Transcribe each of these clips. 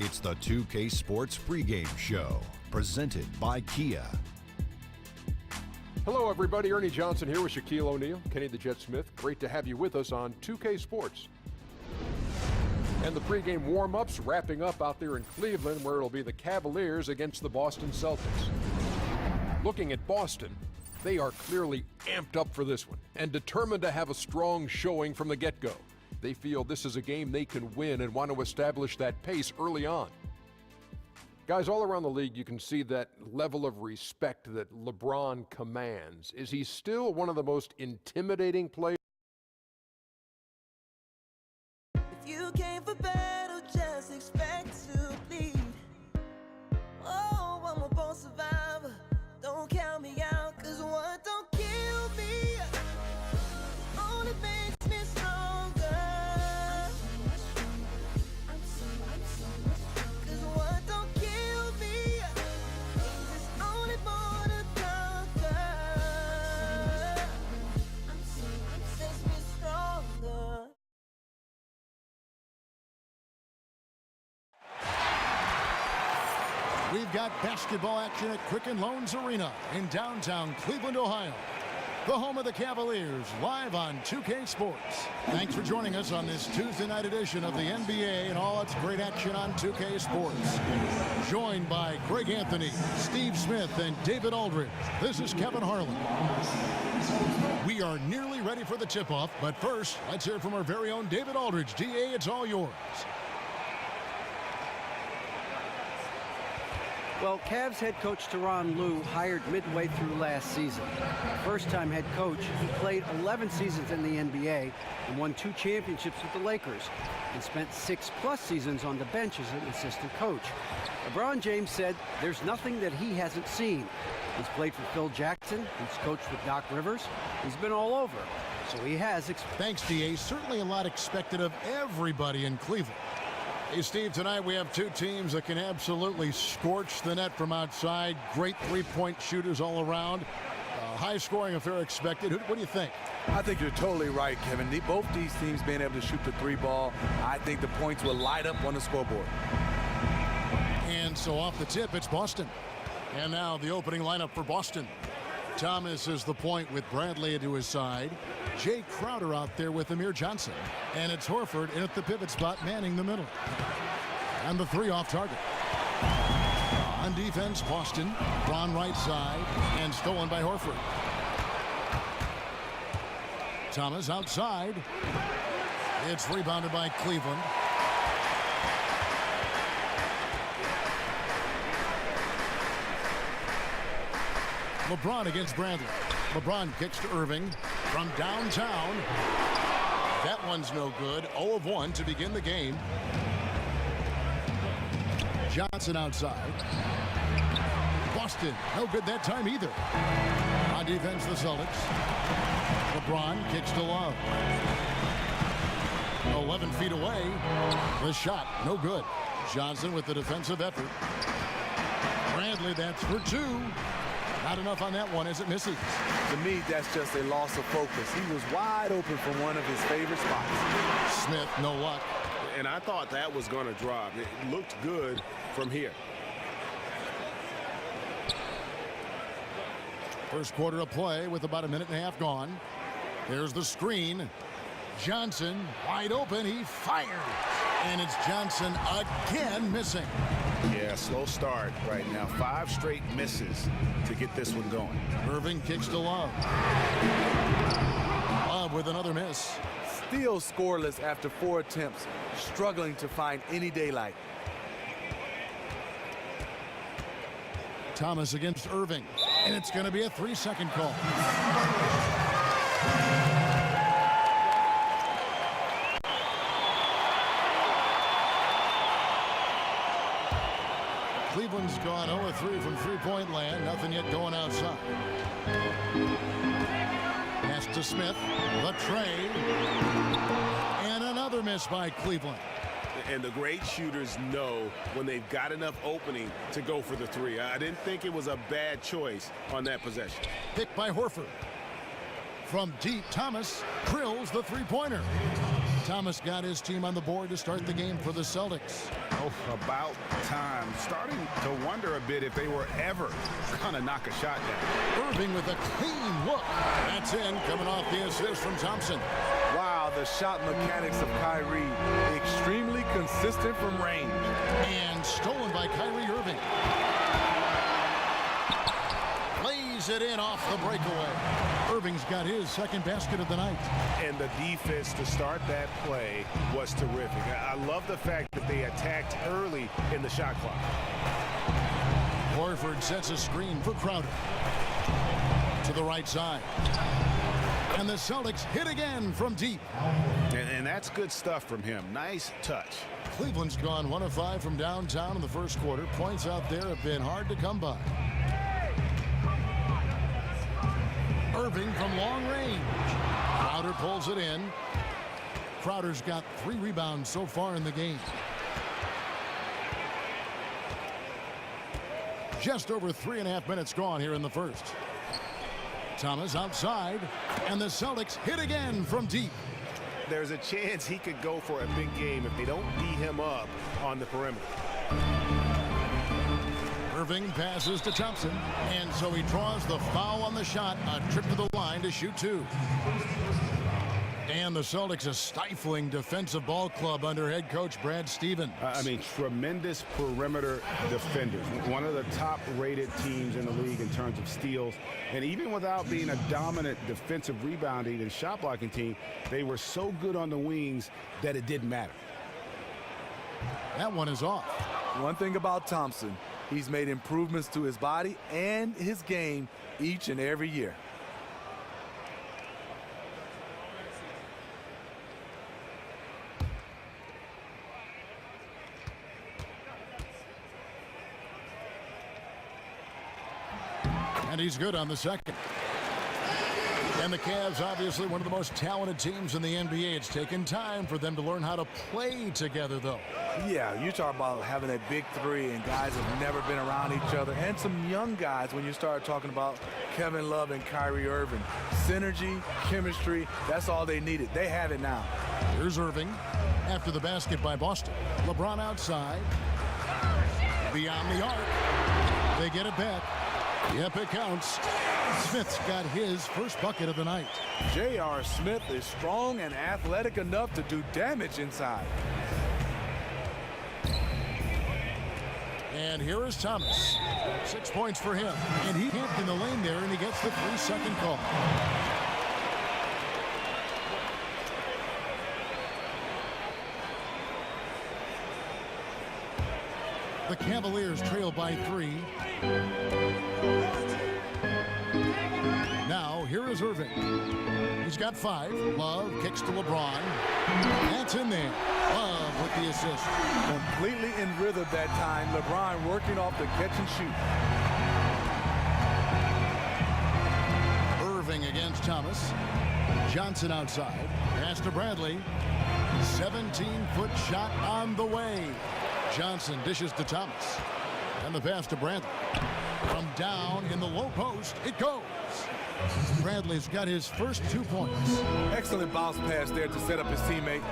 It's the 2K Sports pregame show, presented by Kia. Hello, everybody. Ernie Johnson here with Shaquille O'Neal, Kenny the Jet Smith. Great to have you with us on 2K Sports. And the pregame warm-ups wrapping up out there in Cleveland, where it'll be the Cavaliers against the Boston Celtics. Looking at Boston, they are clearly amped up for this one and determined to have a strong showing from the get-go. They feel this is a game they can win and want to establish that pace early on. Guys, all around the league, you can see that level of respect that LeBron commands. Is he still one of the most intimidating players? If you came for battle, just expect to bleed. Oh, I'm a born survivor. Don't count me out, cause what don't kill me only makes me stronger. Cause what don't kill me is only more to conquer. Makes me stronger. We've got basketball action at Quicken Loans Arena in downtown Cleveland, Ohio. The home of the Cavaliers, live on 2K Sports. Thanks for joining us on this Tuesday night edition of the NBA and all its great action on 2K Sports. Joined by Greg Anthony, Steve Smith, and David Aldridge, this is Kevin Harlan. We are nearly ready for the tip-off, but first, let's hear from our very own David Aldridge. DA, it's all yours. Well, Cavs head coach Tyronn Lue hired midway through last season. First-time head coach, he played 11 seasons in the NBA and won 2 championships with the Lakers and spent 6+ seasons on the bench as an assistant coach. LeBron James said there's nothing that he hasn't seen. He's played for Phil Jackson, he's coached with Doc Rivers, he's been all over. So he has. Thanks, DA. Certainly a lot expected of everybody in Cleveland. Hey, Steve, tonight we have 2 teams that can absolutely scorch the net from outside. Great three-point shooters all around. High-scoring affair expected. What do you think? I think you're totally right, Kevin. Both these teams being able to shoot the 3 ball, I think the points will light up on the scoreboard. And so off the tip, it's Boston. And now the opening lineup for Boston. Thomas is the point with Bradley to his side. Jay Crowder out there with Amir Johnson. And it's Horford in at the pivot spot, manning the middle. And the 3 off target. On defense, Boston. Braun right side. And stolen by Horford. Thomas outside. It's rebounded by Cleveland. LeBron against Bradley. LeBron kicks to Irving from downtown. That one's no good. 0 of 1 to begin the game. Johnson outside. Boston, no good that time either. On defense, the Celtics. LeBron kicks to Love. 11 feet away. The shot, no good. Johnson with the defensive effort. Bradley, that's for 2. Not enough on that one as it misses. To me, that's just a loss of focus. He was wide open from one of his favorite spots. Smith, no luck. And I thought that was going to drop. It looked good from here. First quarter of play with about a minute and a half gone. There's the screen. Johnson wide open. He fires. And it's Johnson again missing. Yeah, slow start right now. 5 straight misses to get this one going. Irving kicks to Love. Love with another miss. Still scoreless after 4 attempts, struggling to find any daylight. Thomas against Irving. And it's going to be a 3-second call. Cleveland's gone 0-3 from three-point land. Nothing yet going outside. Pass to Smith. The tray. And another miss by Cleveland. And the great shooters know when they've got enough opening to go for the 3. I didn't think it was a bad choice on that possession. Picked by Horford. From deep, Thomas drills the three-pointer. Thomas got his team on the board to start the game for the Celtics. Oh, about time. Starting to wonder a bit if they were ever gonna knock a shot down. Irving with a clean look. That's in, coming off the assist from Thompson. Wow, the shot mechanics of Kyrie, extremely consistent from range. And stolen by Kyrie Irving. Lays it in off the breakaway. Irving's got his second basket of the night. And the defense to start that play was terrific. I love the fact that they attacked early in the shot clock. Horford sets a screen for Crowder. To the right side. And the Celtics hit again from deep. And that's good stuff from him. Nice touch. Cleveland's gone 1 of 5 from downtown in the first quarter. Points out there have been hard to come by. Irving from long range. Crowder pulls it in. Crowder's got 3 rebounds so far in the game. Just over 3.5 minutes gone here in the first. Thomas outside, and the Celtics hit again from deep. There's a chance he could go for a big game if they don't D him up on the perimeter. Irving passes to Thompson, and so he draws the foul on the shot. A trip to the line to shoot 2. And the Celtics a stifling defensive ball club under head coach Brad Stevens. I mean, tremendous perimeter defenders. One of the top-rated teams in the league in terms of steals. And even without being a dominant defensive rebounding and shot blocking team, they were so good on the wings that it didn't matter. That one is off. One thing about Thompson, he's made improvements to his body and his game each and every year. And he's good on the second. And the Cavs, obviously one of the most talented teams in the NBA. It's taken time for them to learn how to play together, though. Yeah, you talk about having that big 3 and guys have never been around each other. And some young guys when you start talking about Kevin Love and Kyrie Irving. Synergy, chemistry, that's all they needed. They have it now. Here's Irving after the basket by Boston. LeBron outside. Beyond the arc. They get it back. Yep, it counts. Smith's got his first bucket of the night. J.R. Smith is strong and athletic enough to do damage inside. And here is Thomas. 6 points for him. And he camped in the lane there, and he gets the 3-second call. The Cavaliers trail by 3. Now, here is Irving. He's got 5. Love kicks to LeBron. That's in there. Love with the assist. Completely in rhythm that time. LeBron working off the catch and shoot. Irving against Thomas. Johnson outside. Pass to Bradley. 17-foot shot on the way. Johnson dishes to Thomas. And the pass to Bradley. From down in the low post, it goes. Bradley's got his first 2 points. Excellent bounce pass there to set up his teammate.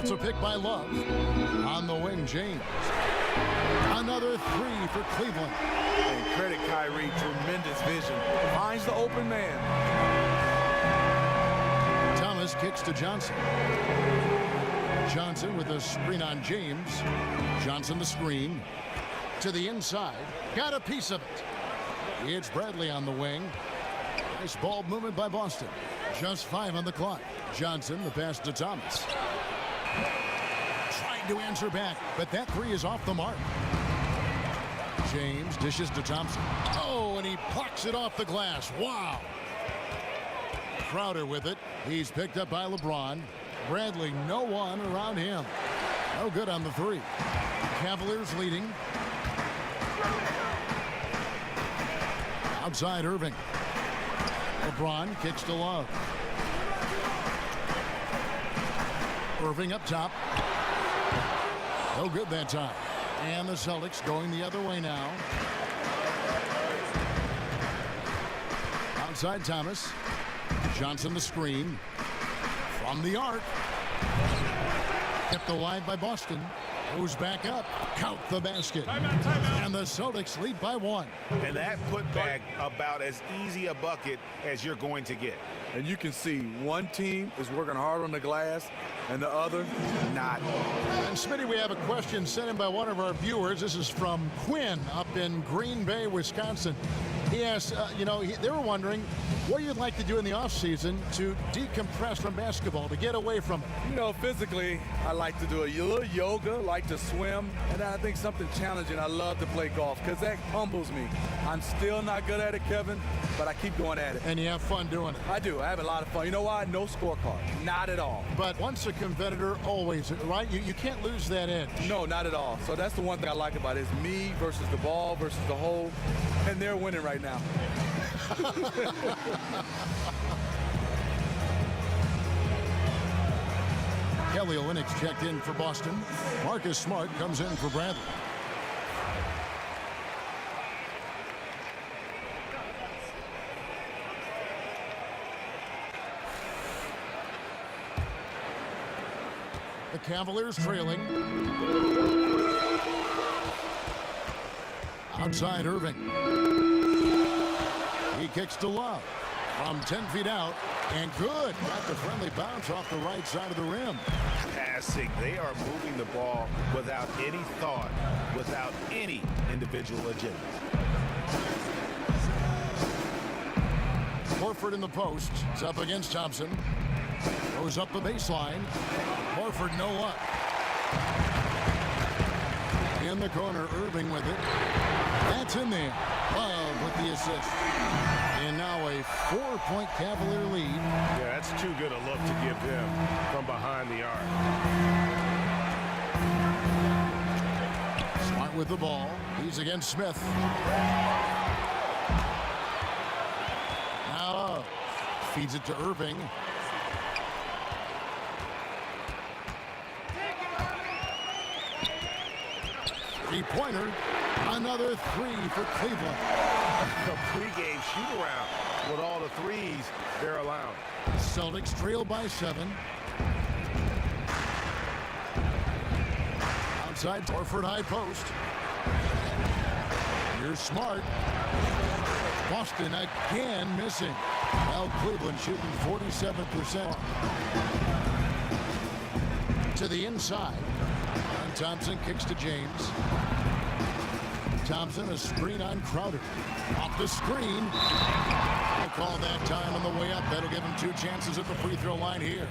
It's a pick by Love. On the wing, James. Another 3 for Cleveland. And credit Kyrie, tremendous vision. Finds the open man. Thomas kicks to Johnson. Johnson with a screen on James. Johnson the screen. To the inside. Got a piece of it. It's Bradley on the wing. Nice ball movement by Boston. Just 5 on the clock. Johnson, the pass to Thomas. Trying to answer back, but that 3 is off the mark. James dishes to Thompson. Oh, and he plucks it off the glass. Wow. Crowder with it. He's picked up by LeBron. Bradley, no one around him. No good on the 3. Cavaliers leading. Outside Irving. LeBron kicks to Love. Irving up top. No good that time. And the Celtics going the other way now. Outside Thomas. Johnson the screen. From the arc. Kept alive by Boston. Goes back up. Count the basket. And the Celtics lead by 1. And that putback about as easy a bucket as you're going to get. And you can see one team is working hard on the glass and the other not. And Smitty, we have a question sent in by one of our viewers. This is from Quinn up in Green Bay, Wisconsin. He asks, they were wondering what you'd like to do in the offseason to decompress from basketball, to get away from it. Physically, I like to do a little yoga, like to swim, and I think something challenging. I love to play golf because that humbles me. I'm still not good at it, Kevin, but I keep going at it. And you have fun doing it. I do. I have a lot of fun. You know why? No scorecard. Not at all. But once a competitor, always, right? You can't lose that edge. No, not at all. So that's the one thing I like about it is me versus the ball versus the hole, and they're winning right now. Kelly Olynyk checked in for Boston. Marcus Smart comes in for Bradley. The Cavaliers trailing. Outside Irving. He kicks to Love from 10 feet out, and good. Got the friendly bounce off the right side of the rim. Passing. They are moving the ball without any thought, without any individual agenda. Horford in the post. It's up against Thompson. Goes up the baseline. Horford no luck. In the corner, Irving with it. That's in there. Love with the assist. And now a 4-point Cavalier lead. Yeah, that's too good a look to give him from behind the arc. Smart with the ball. He's against Smith. Now Love feeds it to Irving. Three-pointer. Another 3 for Cleveland. The pregame shoot-around with all the threes they're allowed. Celtics trail by 7. Outside, Horford high post. Here's Smart. Boston again missing. Well, Cleveland shooting 47%. To the inside. And Thompson kicks to James. Thompson, a screen on Crowder. Off the screen. I'll call that time on the way up. That'll give him 2 chances at the free throw line here.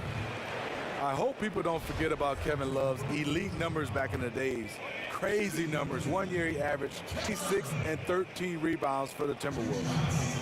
I hope people don't forget about Kevin Love's elite numbers back in the days. Crazy numbers. 1 year he averaged 26 and 13 rebounds for the Timberwolves.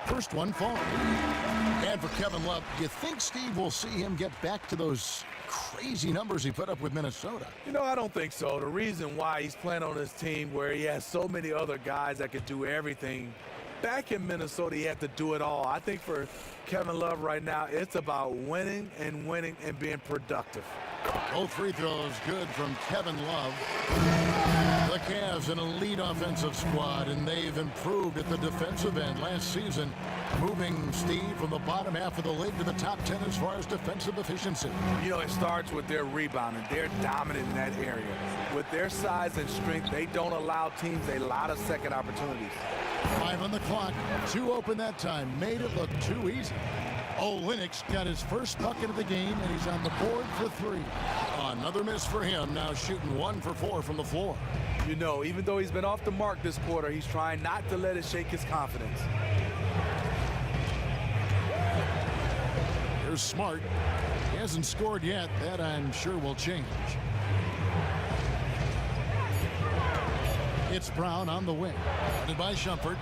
First one falling. And for Kevin Love, do you think, Steve, we'll see him get back to those crazy numbers he put up with Minnesota? I don't think so. The reason why he's playing on this team where he has so many other guys that can do everything. Back in Minnesota, he had to do it all. I think for Kevin Love right now, it's about winning and being productive. Both free throws good from Kevin Love. The Cavs, an elite offensive squad, and they've improved at the defensive end last season, moving, Steve, from the bottom half of the league to the top 10 as far as defensive efficiency. It starts with their rebounding. They're dominant in that area. With their size and strength, they don't allow teams a lot of second opportunities. 5 on the clock. 2 open that time. Made it look too easy. Olynyk's got his first bucket of the game, and he's on the board for 3. Another miss for him, now shooting 1 for 4 from the floor. Even though he's been off the mark this quarter, he's trying not to let it shake his confidence. Here's Smart. He hasn't scored yet. That, I'm sure, will change. It's Brown on the wing. Guarded by Shumpert.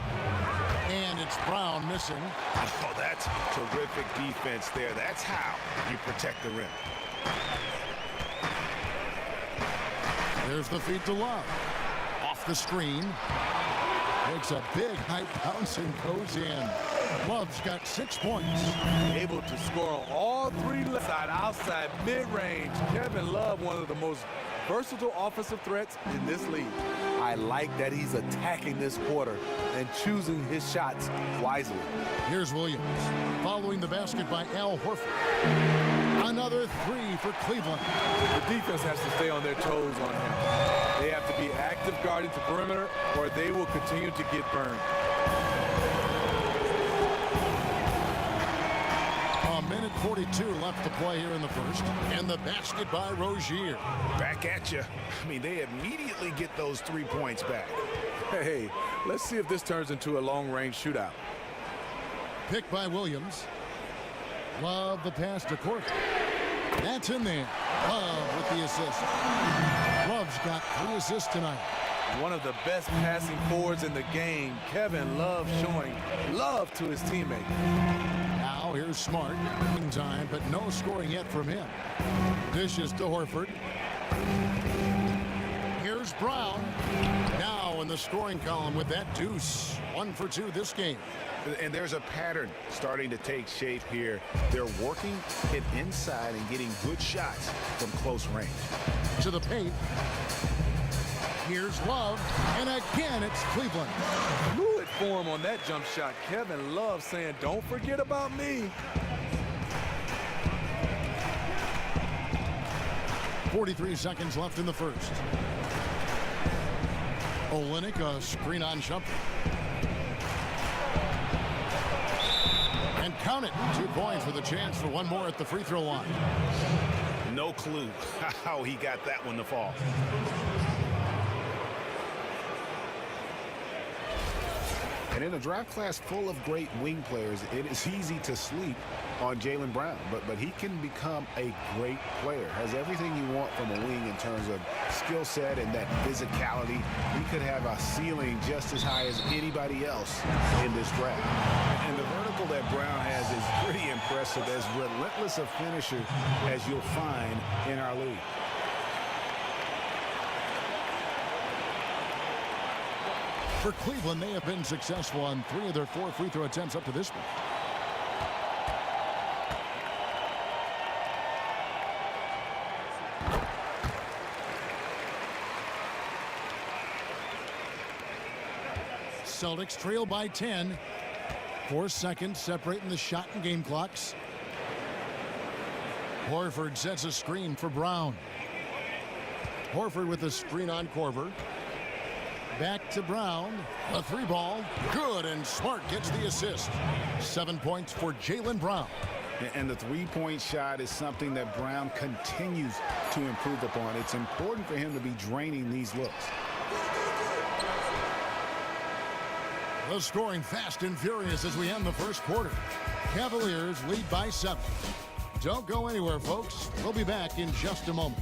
And it's Brown missing. Oh, that's terrific defense there. That's how you protect the rim. There's the feed to Love. Off the screen. Makes a big high bounce and goes in. Love's got 6 points. Able to score on all 3 left side, outside, mid-range. Kevin Love, one of the most versatile offensive threats in this league. I like that he's attacking this quarter and choosing his shots wisely. Here's Williams, following the basket by Al Horford. Another three for Cleveland. The defense has to stay on their toes on him. They have to be active guarding the perimeter, or they will continue to get burned. A minute 42 left to play here in the first. And the basket by Rozier. Back at you. I mean, they immediately get those 3 points back. Hey, let's see if this turns into a long-range shootout. Picked by Williams. Love the pass to Court. That's in there. Love with the assist. Love's got 3 assists tonight. One of the best passing forwards in the game. Kevin Love showing love to his teammate. Now here's Smart. Time, but no scoring yet from him. Dishes to Horford. Here's Brown. Now in the scoring column with that deuce. 1 for 2 this game. And there's a pattern starting to take shape here. They're working it inside and getting good shots from close range. To the paint. Here's Love. And again, it's Cleveland. Fluid form on that jump shot. Kevin Love saying, don't forget about me. 43 seconds left in the first. Olynyk, a screen on jumper. And count it. 2 points with a chance for one more at the free throw line. No clue how he got that one to fall. And in a draft class full of great wing players, it is easy to sleep on Jaylen Brown, but he can become a great player. Has everything you want from a wing in terms of skill set and that physicality. He could have a ceiling just as high as anybody else in this draft. And the vertical that Brown has is pretty impressive, as relentless a finisher as you'll find in our league. For Cleveland, they have been successful on 3 of their 4 free throw attempts up to this point. Celtics trail by 10. 4 seconds separating the shot and game clocks. Horford sets a screen for Brown. Horford with a screen on Korver. Back to Brown. A 3 ball. Good, and Smart gets the assist. 7 points for Jaylen Brown. And the 3-point shot is something that Brown continues to improve upon. It's important for him to be draining these looks. The scoring fast and furious as we end the first quarter. Cavaliers lead by 7. Don't go anywhere, folks. We'll be back in just a moment.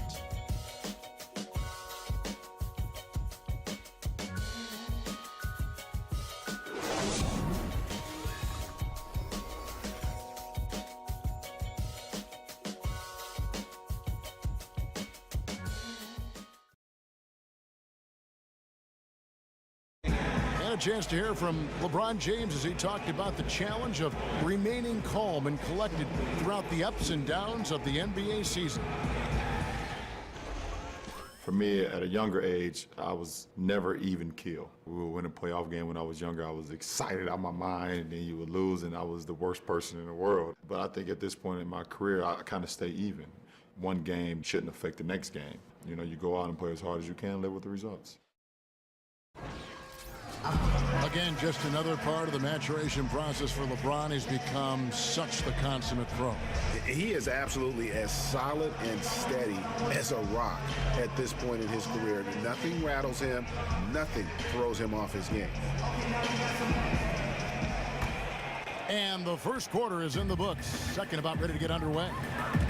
A chance to hear from LeBron James as he talked about the challenge of remaining calm and collected throughout the ups and downs of the NBA season. For me, at a younger age, I was never even keel. We would win a playoff game when I was younger. I was excited out of my mind, and then you would lose, and I was the worst person in the world. But I think at this point in my career, I kind of stay even. One game shouldn't affect the next game. You know, you go out and play as hard as you can, live with the results. Again, just another part of the maturation process for LeBron. He's become such the consummate pro. He is absolutely as solid and steady as a rock at this point in his career. Nothing rattles him. Nothing throws him off his game. And the first quarter is in the books. Second about ready to get underway.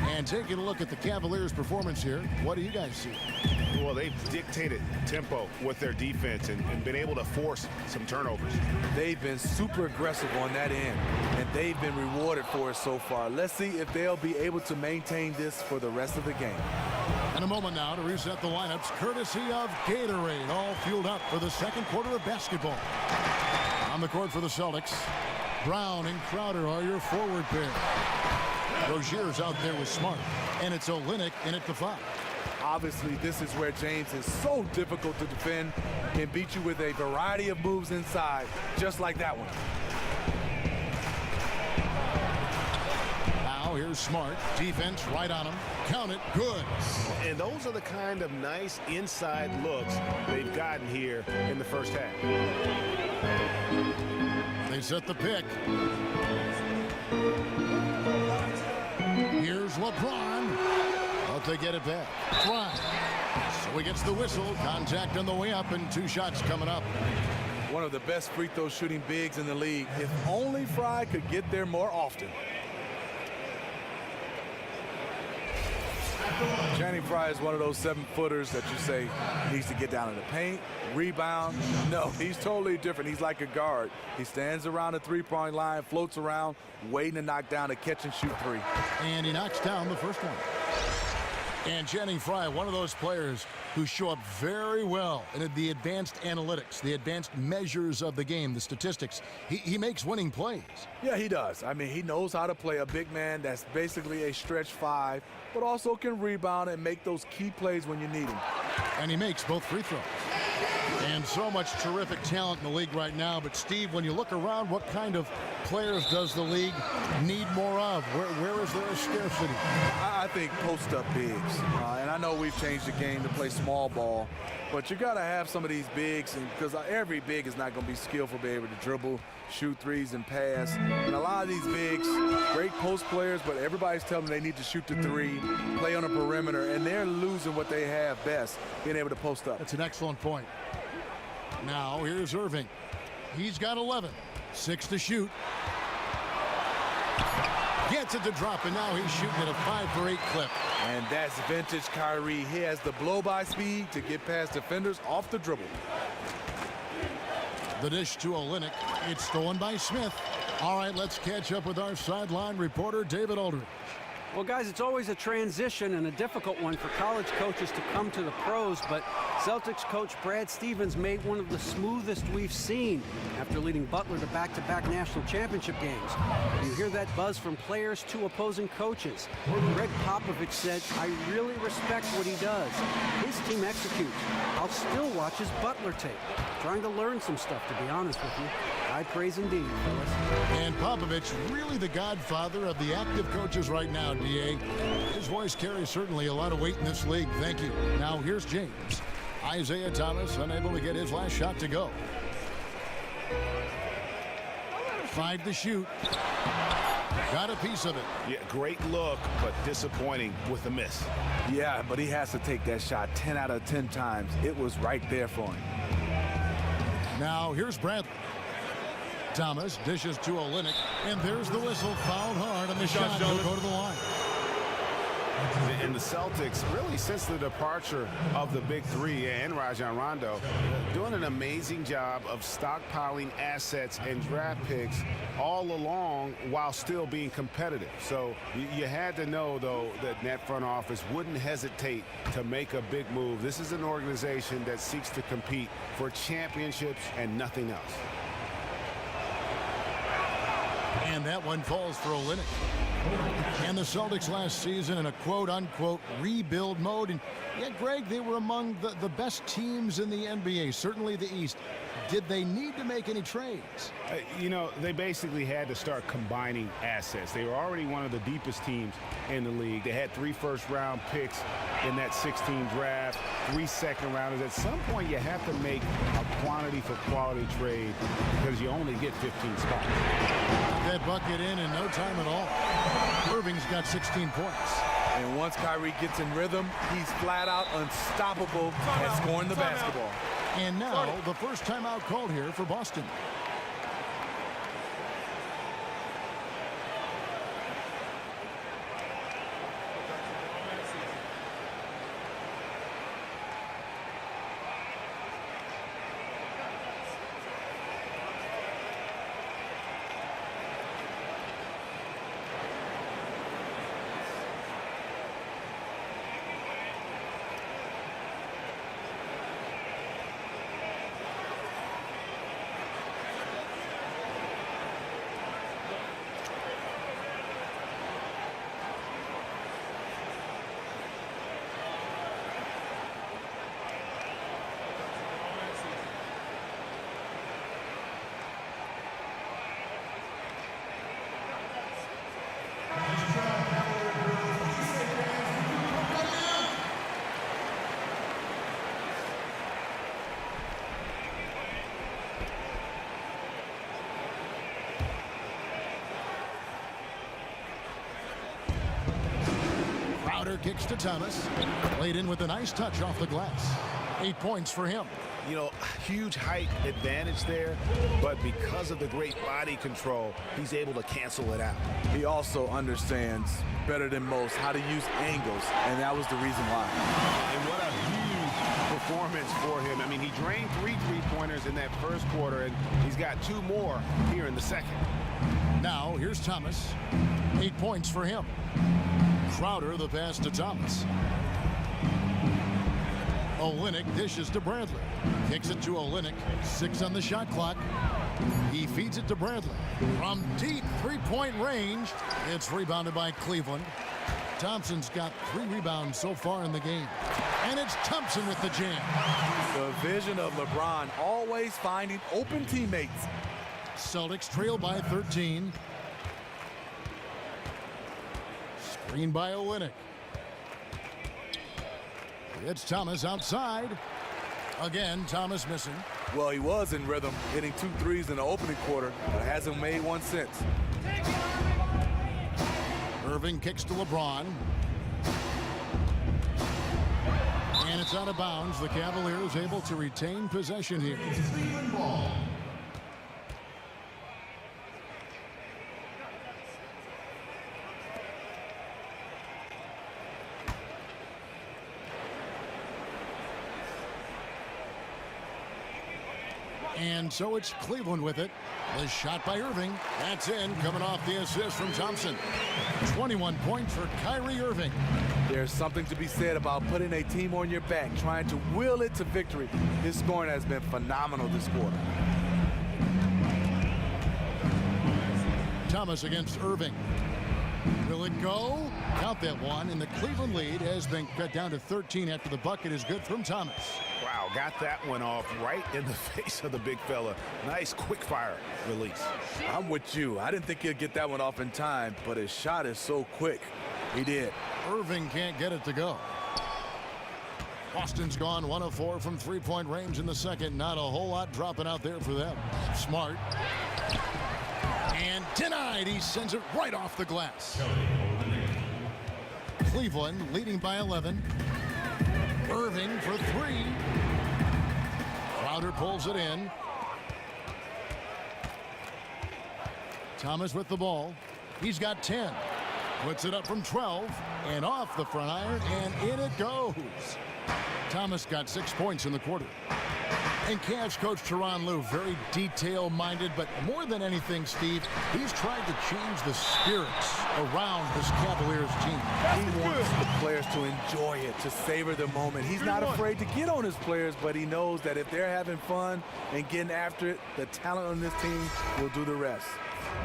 And taking a look at the Cavaliers' performance here, what do you guys see? Well, they've dictated tempo with their defense and been able to force some turnovers. They've been super aggressive on that end, and they've been rewarded for it so far. Let's see if they'll be able to maintain this for the rest of the game. In a moment now to reset the lineups, courtesy of Gatorade, all fueled up for the second quarter of basketball. On the court for the Celtics, Brown and Crowder are your forward pair. Rozier's out there with Smart, and it's Olynyk in at the 5. Obviously, this is where James is so difficult to defend and beat you with a variety of moves inside, just like that one. Now here's Smart. Defense right on him. Count it. Good. And those are the kind of nice inside looks they've gotten here in the first half. They set the pick. Here's LeBron. But they get it back. Fry. So he gets the whistle. Contact on the way up and 2 shots coming up. One of the best free throw shooting bigs in the league. If only Fry could get there more often. Channing Frye is one of those 7-footers that you say needs to get down in the paint, rebound. No, he's totally different. He's like a guard. He stands around the 3-point line, floats around, waiting to knock down a catch-and-shoot 3. And he knocks down the first one. And Channing Frye, one of those players who show up very well in the advanced analytics, the advanced measures of the game, the statistics. He makes winning plays. Yeah, he does. I mean, he knows how to play a big man that's basically a stretch 5, but also can rebound and make those key plays when you need him. And he makes both free throws. And so much terrific talent in the league right now. But, Steve, when you look around, what kind of players does the league need more of? Where is there a scarcity? I think post-up bigs. And I know we've changed the game to play small ball, but you got to have some of these bigs, because every big is not going to be skillful, be able to dribble, shoot threes, and pass. And a lot of these bigs, great post players, but everybody's telling them they need to shoot the 3, play on the perimeter, and they're losing what they have best, being able to post up. That's an excellent point. Now, here's Irving. He's got 11. 6 to shoot. Gets it to drop, and now he's shooting at a 5-for-8 clip. And that's vintage Kyrie. He has the blow-by speed to get past defenders off the dribble. The dish to Olynyk. It's stolen by Smith. All right, let's catch up with our sideline reporter, David Aldridge. Well, guys, it's always a transition and a difficult one for college coaches to come to the pros, but Celtics coach Brad Stevens made one of the smoothest we've seen after leading Butler to back-to-back national championship games. You hear that buzz from players to opposing coaches. Greg Popovich said, "I really respect what he does. His team executes. I'll still watch his Butler tape." Trying to learn some stuff, to be honest with you. High praise indeed, fellas. And Popovich, really the godfather of the active coaches right now, D.A. His voice carries certainly a lot of weight in this league. Thank you. Now here's James. Isaiah Thomas unable to get his last shot to go. 5 to shoot. Got a piece of it. Yeah, great look, but disappointing with the miss. Yeah, but he has to take that shot 10 out of 10 times. It was right there for him. Now here's Bradley. Thomas dishes to Olynyk, and there's the whistle. Fouled hard, and the shot will go to the line. And the Celtics, really since the departure of the big 3 and Rajon Rondo, doing an amazing job of stockpiling assets and draft picks all along while still being competitive. So you had to know, though, that front office wouldn't hesitate to make a big move. This is an organization that seeks to compete for championships and nothing else. And that one falls for Olynyk. And the Celtics last season in a quote-unquote rebuild mode. And yet, Greg, they were among the best teams in the NBA, certainly the East. Did they need to make any trades? You know, they basically had to start combining assets. They were already one of the deepest teams in the league. They had 3 first-round picks in that 16 draft, 3 second-rounders. At some point, you have to make a quantity for quality trade because you only get 15 spots. That bucket in no time at all. Irving's got 16 points. And once Kyrie gets in rhythm, he's flat out unstoppable at scoring the basketball. And now the first timeout called here for Boston. kicks to Thomas. Laid in with a nice touch off the glass. 8 points for him. You know, huge height advantage there, but because of the great body control, he's able to cancel it out. He also understands better than most how to use angles, and that was the reason why. And what a huge performance for him. I mean, he drained 3 3-pointers in that first quarter, and he's got 2 more here in the second. Now, here's Thomas. 8 points for him. Crowder the pass to Thomas. Olynyk dishes to Bradley. Kicks it to Olynyk. 6 on the shot clock. He feeds it to Bradley. From deep 3-point range, it's rebounded by Cleveland. Thompson's got 3 rebounds so far in the game. And it's Thompson with the jam. The vision of LeBron, always finding open teammates. Celtics trail by 13. Screen by Olynyk. It's Thomas outside. Again, Thomas missing. Well, he was in rhythm, hitting 2 threes in the opening quarter, but hasn't made one since. Irving kicks to LeBron. And it's out of bounds. The Cavaliers able to retain possession here. And so it's Cleveland with it. The shot by Irving. That's in, coming off the assist from Thompson. 21 points for Kyrie Irving. There's something to be said about putting a team on your back, trying to will it to victory. His scoring has been phenomenal this quarter. Thomas against Irving. Will it go? Count that one, and the Cleveland lead has been cut down to 13 after the bucket is good from Thomas. Wow, got that one off right in the face of the big fella. Nice quick fire release. I'm with you. I didn't think he'd get that one off in time, but his shot is so quick. He did. Irving can't get it to go. Boston's gone 1 of 4 from 3-point range in the second. Not a whole lot dropping out there for them. Smart. And denied. He sends it right off the glass. Cleveland leading by 11. Irving for 3. Crowder pulls it in. Thomas with the ball. He's got 10. Puts it up from 12 and off the front iron, and in it goes. Thomas got 6 points in the quarter. And Cavs coach Tyronn Lue, very detail-minded, but more than anything, Steve, he's tried to change the spirits around this Cavaliers team. He wants the players to enjoy it, to savor the moment. He's not afraid to get on his players, but he knows that if they're having fun and getting after it, the talent on this team will do the rest.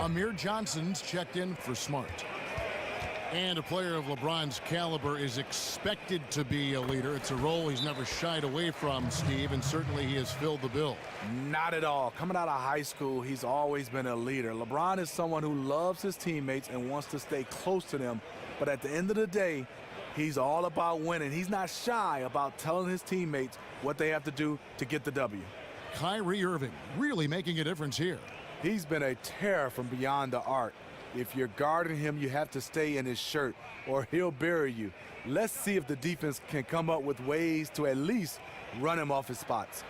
Amir Johnson's checked in for Smart. And a player of LeBron's caliber is expected to be a leader. It's a role he's never shied away from, Steve, and certainly he has filled the bill. Not at all. Coming out of high school, he's always been a leader. LeBron is someone who loves his teammates and wants to stay close to them. But at the end of the day, he's all about winning. He's not shy about telling his teammates what they have to do to get the W. Kyrie Irving really making a difference here. He's been a terror from beyond the arc. If you're guarding him, you have to stay in his shirt or he'll bury you. Let's see if the defense can come up with ways to at least run him off his spots.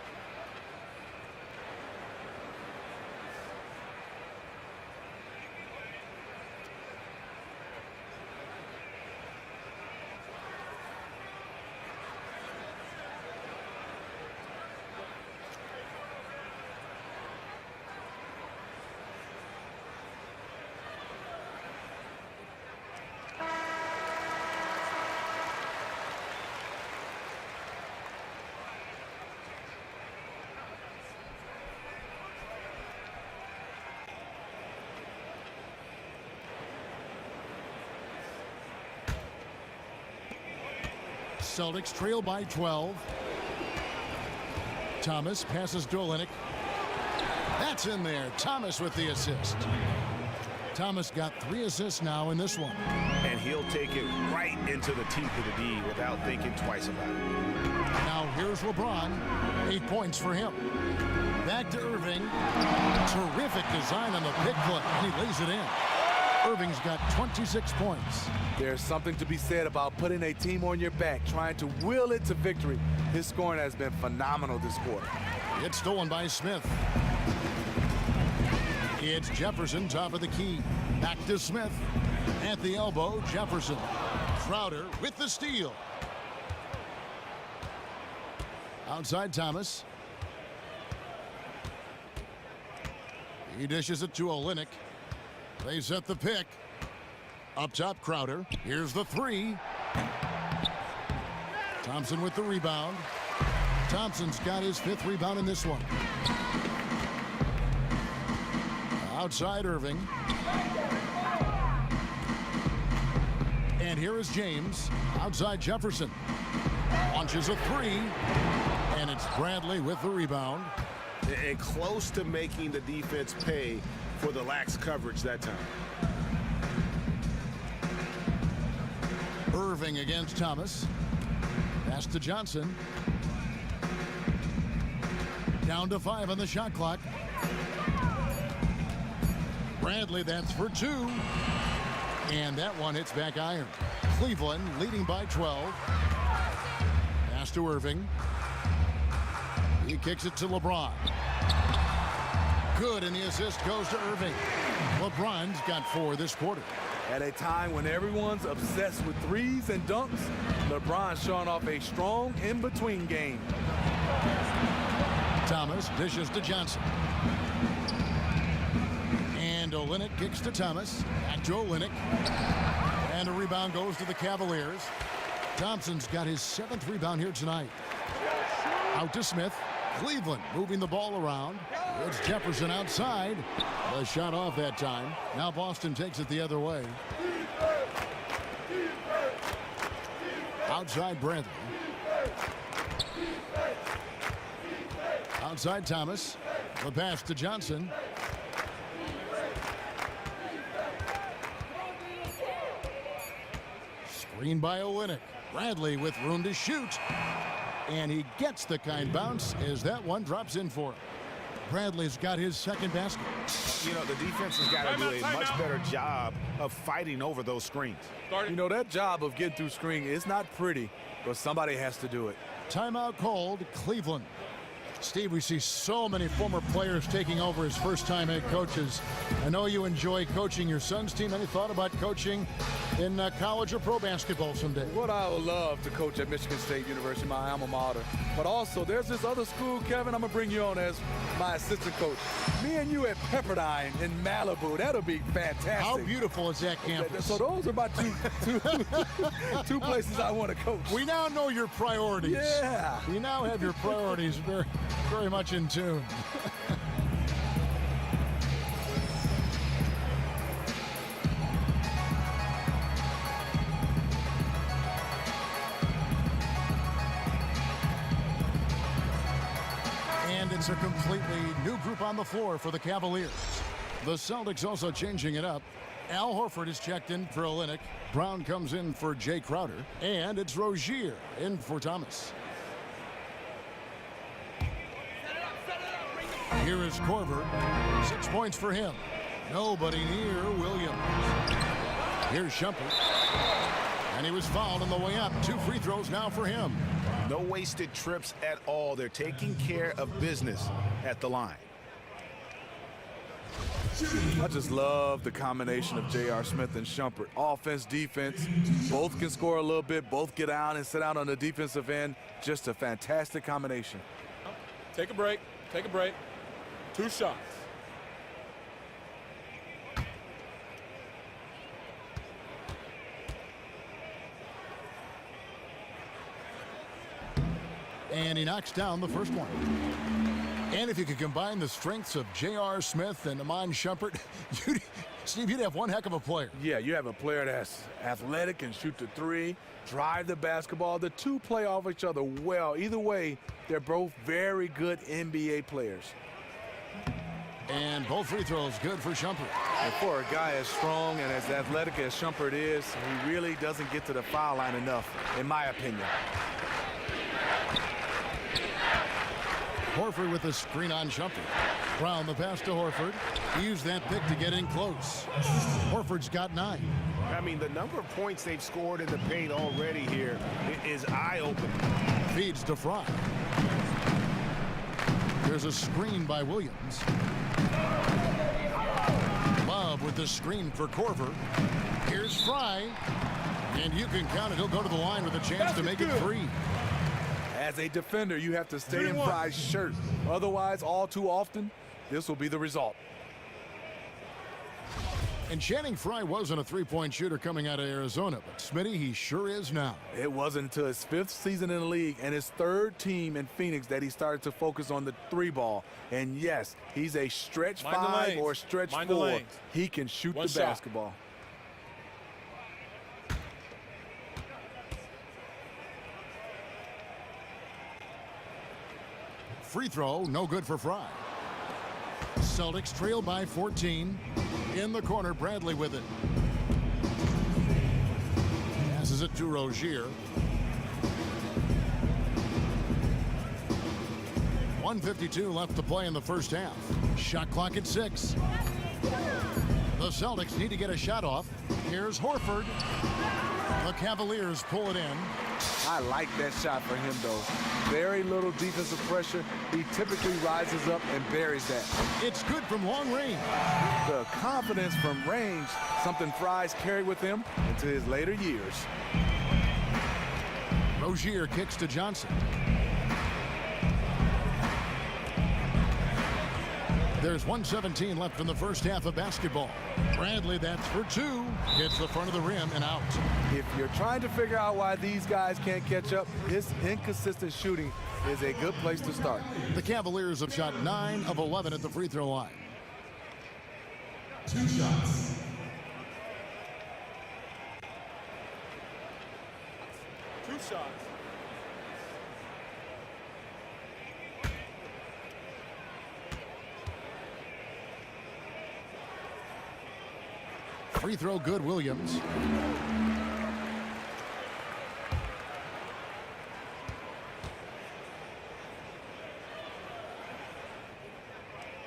Celtics trail by 12. Thomas passes to Olynyk. That's in there. Thomas with the assist. Thomas got 3 assists now in this one. And he'll take it right into the teeth of the D without thinking twice about it. Now here's LeBron. 8 points for him. Back to Irving. Terrific design on the pick foot. He lays it in. Irving's got 26 points. There's something to be said about putting a team on your back, trying to will it to victory. His scoring has been phenomenal this quarter. It's stolen by Smith. It's Jefferson, top of the key. Back to Smith. At the elbow, Jefferson. Crowder with the steal. Outside Thomas. He dishes it to Olynyk. They set the pick. Up top, Crowder. Here's the three. Thompson with the rebound. Thompson's got his 5th rebound in this one. Outside Irving. And here is James. Outside Jefferson. Launches a three. And it's Bradley with the rebound. And close to making the defense pay for the lax coverage that time. Irving against Thomas. Pass to Johnson. Down to 5 on the shot clock. Bradley, that's for 2. And that one hits back iron. Cleveland leading by 12. Pass to Irving. He kicks it to LeBron. Good, and the assist goes to Irving. LeBron's got 4 this quarter. At a time when everyone's obsessed with threes and dunks, LeBron's showing off a strong in-between game. Thomas dishes to Johnson. And Olynyk kicks to Thomas. Back to Olynyk. And a rebound goes to the Cavaliers. Thompson's got his 7th rebound here tonight. Out to Smith. Cleveland moving the ball around. It's Jefferson outside. The shot off that time. Now Boston takes it the other way. Outside Bradley. Outside Thomas. The pass to Johnson. Screen by Olynyk. Bradley with room to shoot. And he gets the kind bounce as that one drops in for him. Bradley's got his 2nd basket. You know, the defense has got to do a much better job of fighting over those screens. You know, that job of getting through screen is not pretty, but somebody has to do it. Timeout called, Cleveland. Steve, we see so many former players taking over as first-time head coaches. I know you enjoy coaching your son's team. Any thought about coaching in college or pro basketball someday? What I would love to coach at Michigan State University, my alma mater. But also, there's this other school, Kevin, I'm going to bring you on as my assistant coach. Me and you at Pepperdine in Malibu. That'll be fantastic. How beautiful is that campus? So those are my two places I want to coach. We now know your priorities. Yeah. We now have your priorities very much in tune. And it's a completely new group on the floor for the Cavaliers. The Celtics also changing it up. Al Horford is checked in for Olynyk. Brown comes in for Jay Crowder. And it's Rozier in for Thomas. Here is Korver. 6 points for him. Nobody near Williams. Here's Shumpert. And he was fouled on the way up. 2 free throws now for him. No wasted trips at all. They're taking care of business at the line. I just love the combination of J.R. Smith and Shumpert. Offense, defense, both can score a little bit, both get out and sit out on the defensive end. Just a fantastic combination. Take a break. Take a break. 2 shots. And he knocks down the first one. And if you could combine the strengths of J.R. Smith and Iman Shumpert, Steve, you'd have one heck of a player. Yeah, you have a player that's athletic and shoot the 3, drive the basketball. The 2 play off each other well. Either way, they're both very good NBA players. And both free throws good for Shumpert. And for a guy as strong and as athletic as Shumpert is, he really doesn't get to the foul line enough, in my opinion. Horford with the screen on Shumpert. Brown the pass to Horford. He used that pick to get in close. Horford's got 9. I mean, the number of points they've scored in the paint already here is eye-opening. Feeds to Fry. There's a screen by Williams. Love with the screen for Korver. Here's Fry. And you can count it. He'll go to the line with a chance to make it 3. As a defender, you have to stay in Fry's shirt. Otherwise, all too often, this will be the result. And Channing Frye wasn't a three-point shooter coming out of Arizona, but Smitty, he sure is now. It wasn't until his 5th season in the league and his 3rd team in Phoenix that he started to focus on the 3-ball. And yes, he's a stretch 5 or stretch 4. He can shoot the basketball. Free throw, no good for Fry. Celtics trail by 14. In the corner, Bradley with it. Passes it to Rozier. 1:52 left to play in the first half. Shot clock at 6. The Celtics need to get a shot off. Here's Horford. The Cavaliers pull it in. I like that shot for him, though. Very little defensive pressure. He typically rises up and buries that. It's good from long range. The confidence from range, something Fry's carried with him into his later years. Rozier kicks to Johnson. There's 1:17 left in the first half of basketball. Bradley, that's for 2. Hits the front of the rim and out. If you're trying to figure out why these guys can't catch up, his inconsistent shooting is a good place to start. The Cavaliers have shot 9 of 11 at the free throw line. 2 shots. Free throw good, Williams.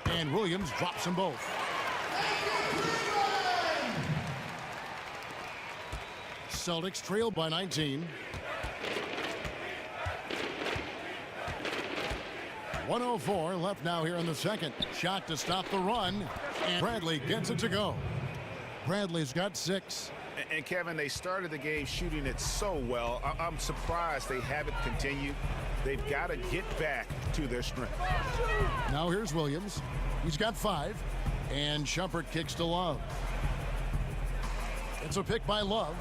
And Williams drops them both. Celtics trail by 19. 1:04 left now here in the second. Shot to stop the run. And Bradley gets it to go. Bradley's got 6. And Kevin, they started the game shooting it so well. I'm surprised they haven't continued. They've got to get back to their strength. Now here's Williams. He's got 5. And Shumpert kicks to Love. It's a pick by Love.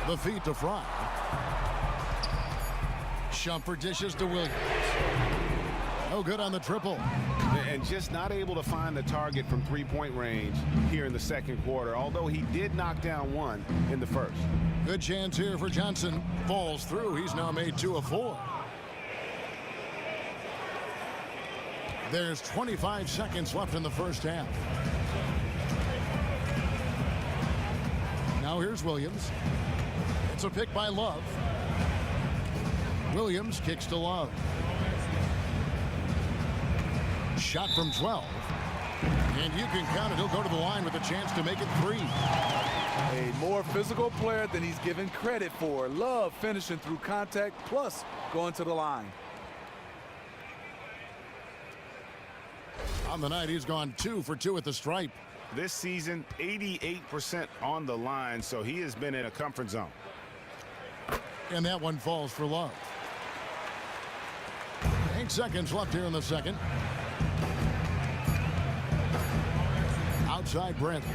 The feed to Fry. Shumpert dishes to Williams. No good on the triple. And just not able to find the target from three-point range here in the second quarter, although he did knock down 1 in the first. Good chance here for Johnson. Falls through. He's now made 2 of 4. There's 25 seconds left in the first half. Now here's Williams. It's a pick by Love. Williams kicks to Love. Shot from 12. And you can count it. He'll go to the line with a chance to make it 3. A more physical player than he's given credit for. Love finishing through contact, plus going to the line. On the night, he's gone 2 for 2 at the stripe. This season, 88% on the line, so he has been in a comfort zone. And that one falls for Love. 8 seconds left here in the second. Outside Bradley.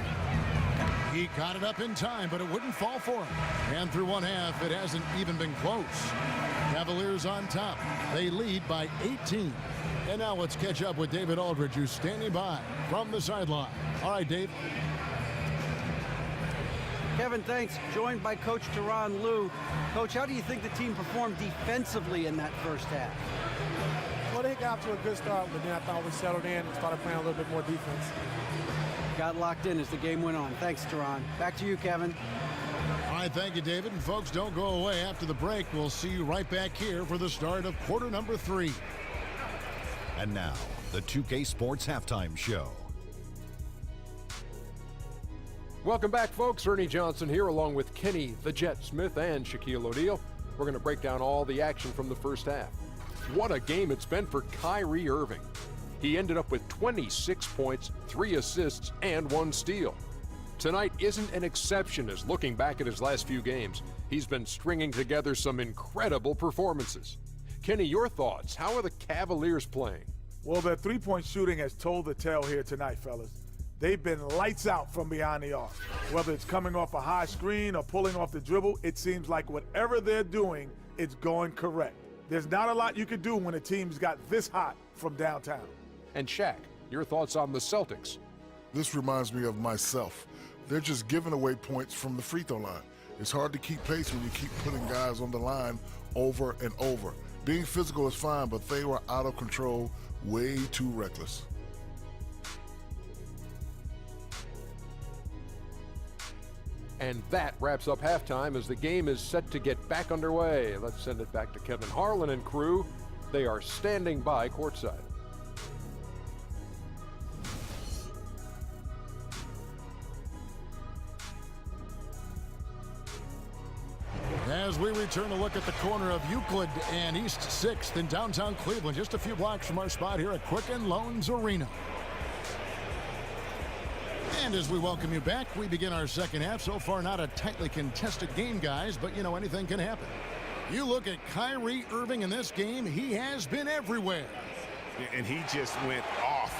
He got it up in time, but it wouldn't fall for him. And through one half, it hasn't even been close. Cavaliers on top. They lead by 18. And now let's catch up with David Aldridge, who's standing by from the sideline. All right, Dave. Kevin, thanks. Joined by Coach Tyronn Lue. Coach, how do you think the team performed defensively in that first half? Well, they got off to a good start, but then I thought we settled in and started playing a little bit more defense. Got locked in as the game went on. Thanks, Tyronn. Back to you, Kevin. All right, thank you, David. And folks, don't go away. After the break, we'll see you right back here for the start of quarter number 3. And now, the 2K Sports Halftime Show. Welcome back, folks. Ernie Johnson here, along with Kenny the Jet Smith and Shaquille O'Neal. We're going to break down all the action from the first half. What a game it's been for Kyrie Irving. He ended up with 26 points, 3 assists, and 1 steal. Tonight isn't an exception, as looking back at his last few games, he's been stringing together some incredible performances. Kenny, your thoughts? How are the Cavaliers playing? Well, their three-point shooting has told the tale here tonight, fellas. They've been lights out from behind the arc. Whether it's coming off a high screen or pulling off the dribble, it seems like whatever they're doing, it's going correct. There's not a lot you can do when a team's got this hot from downtown. And Shaq, your thoughts on the Celtics? This reminds me of myself. They're just giving away points from the free throw line. It's hard to keep pace when you keep putting guys on the line over and over. Being physical is fine, but they were out of control, way too reckless. And that wraps up halftime as the game is set to get back underway. Let's send it back to Kevin Harlan and crew. They are standing by courtside. As we return to look at the corner of Euclid and East 6th in downtown Cleveland, just a few blocks from our spot here at Quicken Loans Arena. And as we welcome you back, we begin our second half. So far, not a tightly contested game, guys, but you know, anything can happen. You look at Kyrie Irving in this game, he has been everywhere. And he just went off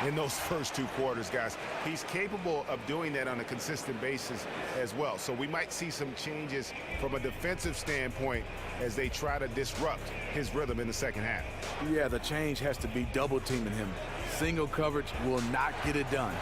in those first 2 quarters, guys. He's capable of doing that on a consistent basis as well. So we might see some changes from a defensive standpoint as they try to disrupt his rhythm in the second half. Yeah, the change has to be double teaming him. Single coverage will not get it done.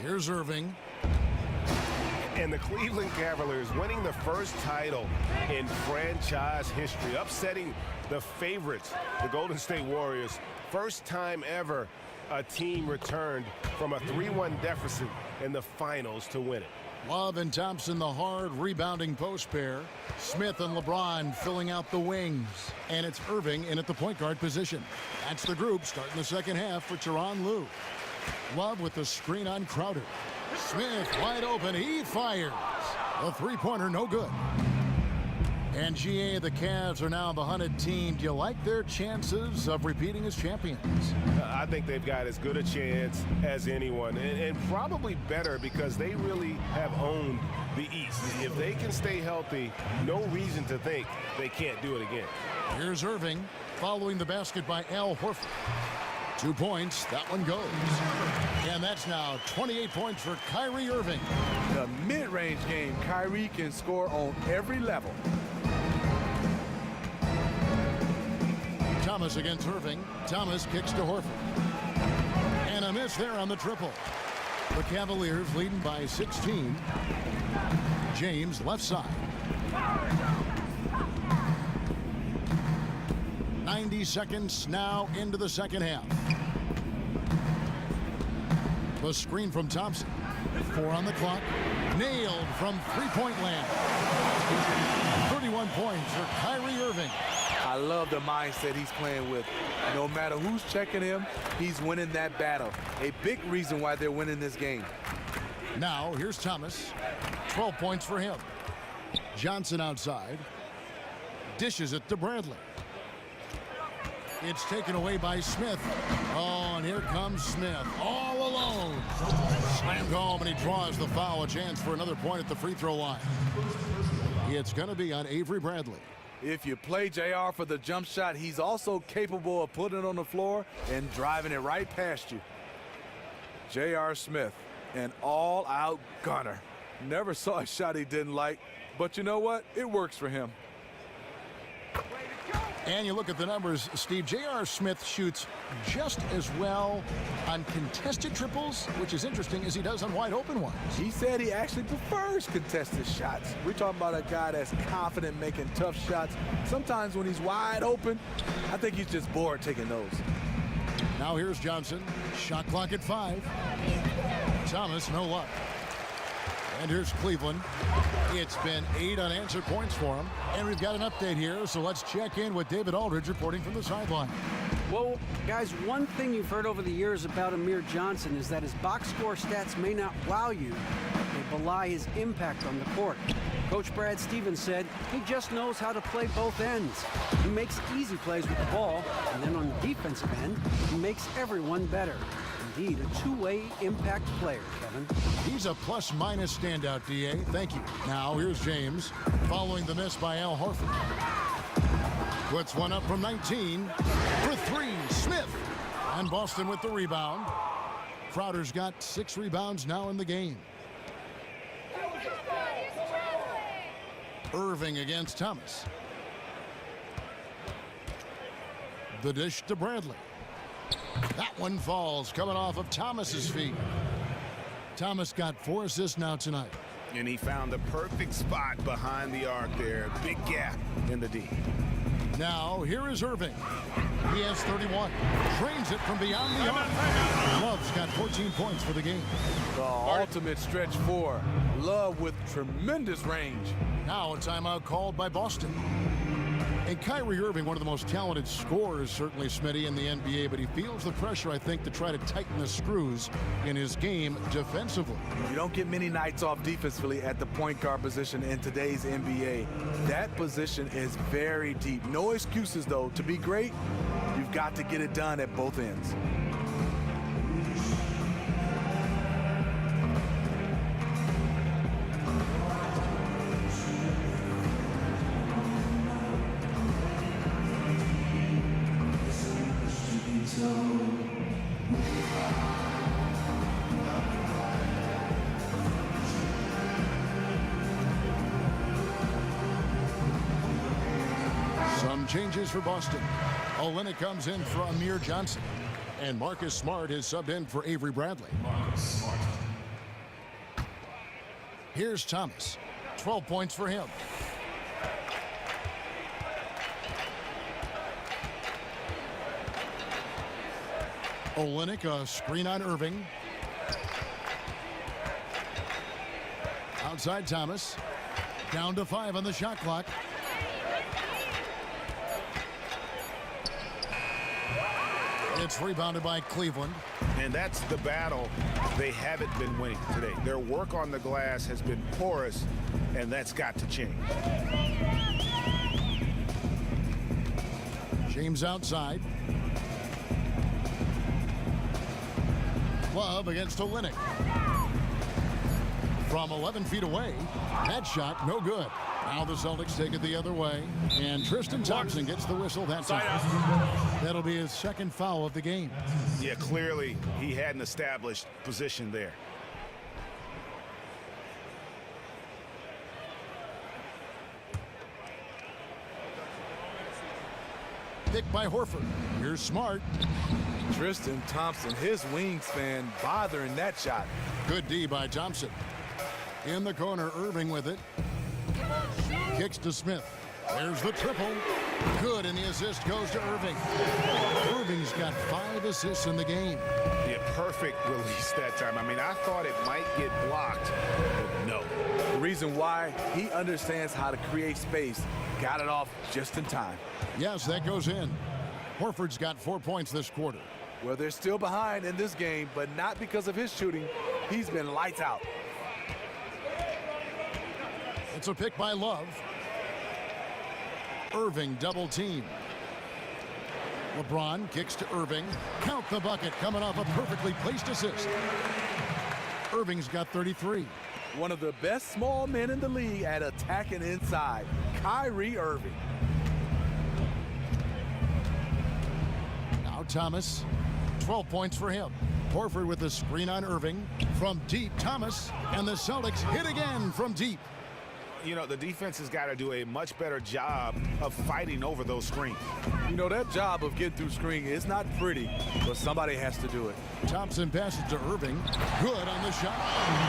Here's Irving. And the Cleveland Cavaliers winning the first title in franchise history, upsetting the favorites, the Golden State Warriors. First time ever a team returned from a 3-1 deficit in the finals to win it. Love and Thompson, the hard rebounding post pair. Smith and LeBron filling out the wings. And it's Irving in at the point guard position. That's the group starting the second half for Tyronn Lue. Love with the screen on Crowder. Smith wide open, he fires. The three-pointer no good. And GA, the Cavs are now the hunted team. Do you like their chances of repeating as champions? I think they've got as good a chance as anyone, and probably better because they really have owned the East. If they can stay healthy, no reason to think they can't do it again. Here's Irving following the basket by Al Horford. 2 points, that one goes. And that's now 28 points for Kyrie Irving. The mid-range game, Kyrie can score on every level. Thomas against Irving. Thomas kicks to Horford. And a miss there on the triple. The Cavaliers leading by 16. James left side. 90 seconds now into the second half. The screen from Thompson. 4 on the clock. Nailed from three-point land. 31 points for Kyrie Irving. I love the mindset he's playing with. No matter who's checking him, he's winning that battle. A big reason why they're winning this game. Now, here's Thomas. 12 points for him. Johnson outside. Dishes it to Bradley. It's taken away by Smith. Oh, and here comes Smith all alone. Slammed home, and he draws the foul. A chance for another point at the free throw line. It's going to be on Avery Bradley. If you play JR for the jump shot, he's also capable of putting it on the floor and driving it right past you. J.R. Smith, an all-out gunner. Never saw a shot he didn't like, but you know what? It works for him. Way to go! And you look at the numbers, Steve, J.R. Smith shoots just as well on contested triples, which is interesting, as he does on wide open ones. He said he actually prefers contested shots. We're talking about a guy that's confident making tough shots. Sometimes when he's wide open, I think he's just bored taking those. Now here's Johnson. Shot clock at 5. Thomas, no luck. And here's Cleveland. It's been 8 unanswered points for him. And we've got an update here, so let's check in with David Aldridge reporting from the sideline. Well, guys, one thing you've heard over the years about Amir Johnson is that his box score stats may not wow you, but they belie his impact on the court. Coach Brad Stevens said he just knows how to play both ends. He makes easy plays with the ball, and then on the defensive end, he makes everyone better. Indeed, a two-way impact player, Kevin. He's a plus-minus standout, D.A. Thank you. Now, here's James, following the miss by Al Horford. Puts one up from 19 for 3. Smith. And Boston with the rebound. Crowder's got 6 rebounds now in the game. Irving against Thomas. The dish to Bradley. That one falls, coming off of Thomas's feet. Thomas got 4 assists now tonight. And he found the perfect spot behind the arc there. Big gap in the D. Now, here is Irving. He has 31. Drains it from beyond the arc. Love's got 14 points for the game. The ultimate stretch 4. Love with tremendous range. Now a timeout called by Boston. And Kyrie Irving, one of the most talented scorers, certainly, Smitty, in the NBA, but he feels the pressure, I think, to try to tighten the screws in his game defensively. You don't get many nights off defensively at the point guard position in today's NBA. That position is very deep. No excuses, though. To be great, you've got to get it done at both ends. Some changes for Boston. Olynyk comes in for Amir Johnson. And Marcus Smart is subbed in for Avery Bradley. Here's Thomas. 12 points for him. Olynyk, a screen on Irving. Outside Thomas. Down to 5 on the shot clock. It's rebounded by Cleveland. And that's the battle they haven't been winning today. Their work on the glass has been porous, and that's got to change. James outside. Love against Olynyk. From 11 feet away, that shot no good. Now the Celtics take it the other way, and Tristan Thompson gets the whistle. That's it. That'll be his second foul of the game. Yeah, clearly he had an established position there. Pick by Horford. Here's Smart. Tristan Thompson, his wingspan bothering that shot. Good D by Thompson. In the corner, Irving with it. Kicks to Smith. There's the triple. Good, and the assist goes to Irving. Irving's got 5 assists in the game. Yeah, perfect release that time. I mean, I thought it might get blocked, but no. The reason why, he understands how to create space. Got it off just in time. Yes, that goes in. Horford's got 4 points this quarter. Well, they're still behind in this game, but not because of his shooting. He's been lights out. It's a pick by Love. Irving double team. LeBron kicks to Irving. Count the bucket, coming off a perfectly placed assist. Irving's got 33. One of the best small men in the league at attacking inside, Kyrie Irving. Now Thomas, 12 points for him. Horford with the screen on Irving. From deep, Thomas, and the Celtics hit again from deep. You know, the defense has got to do a much better job of fighting over those screens. You know, that job of getting through screen is not pretty, but somebody has to do it. Thompson passes to Irving. Good on the shot.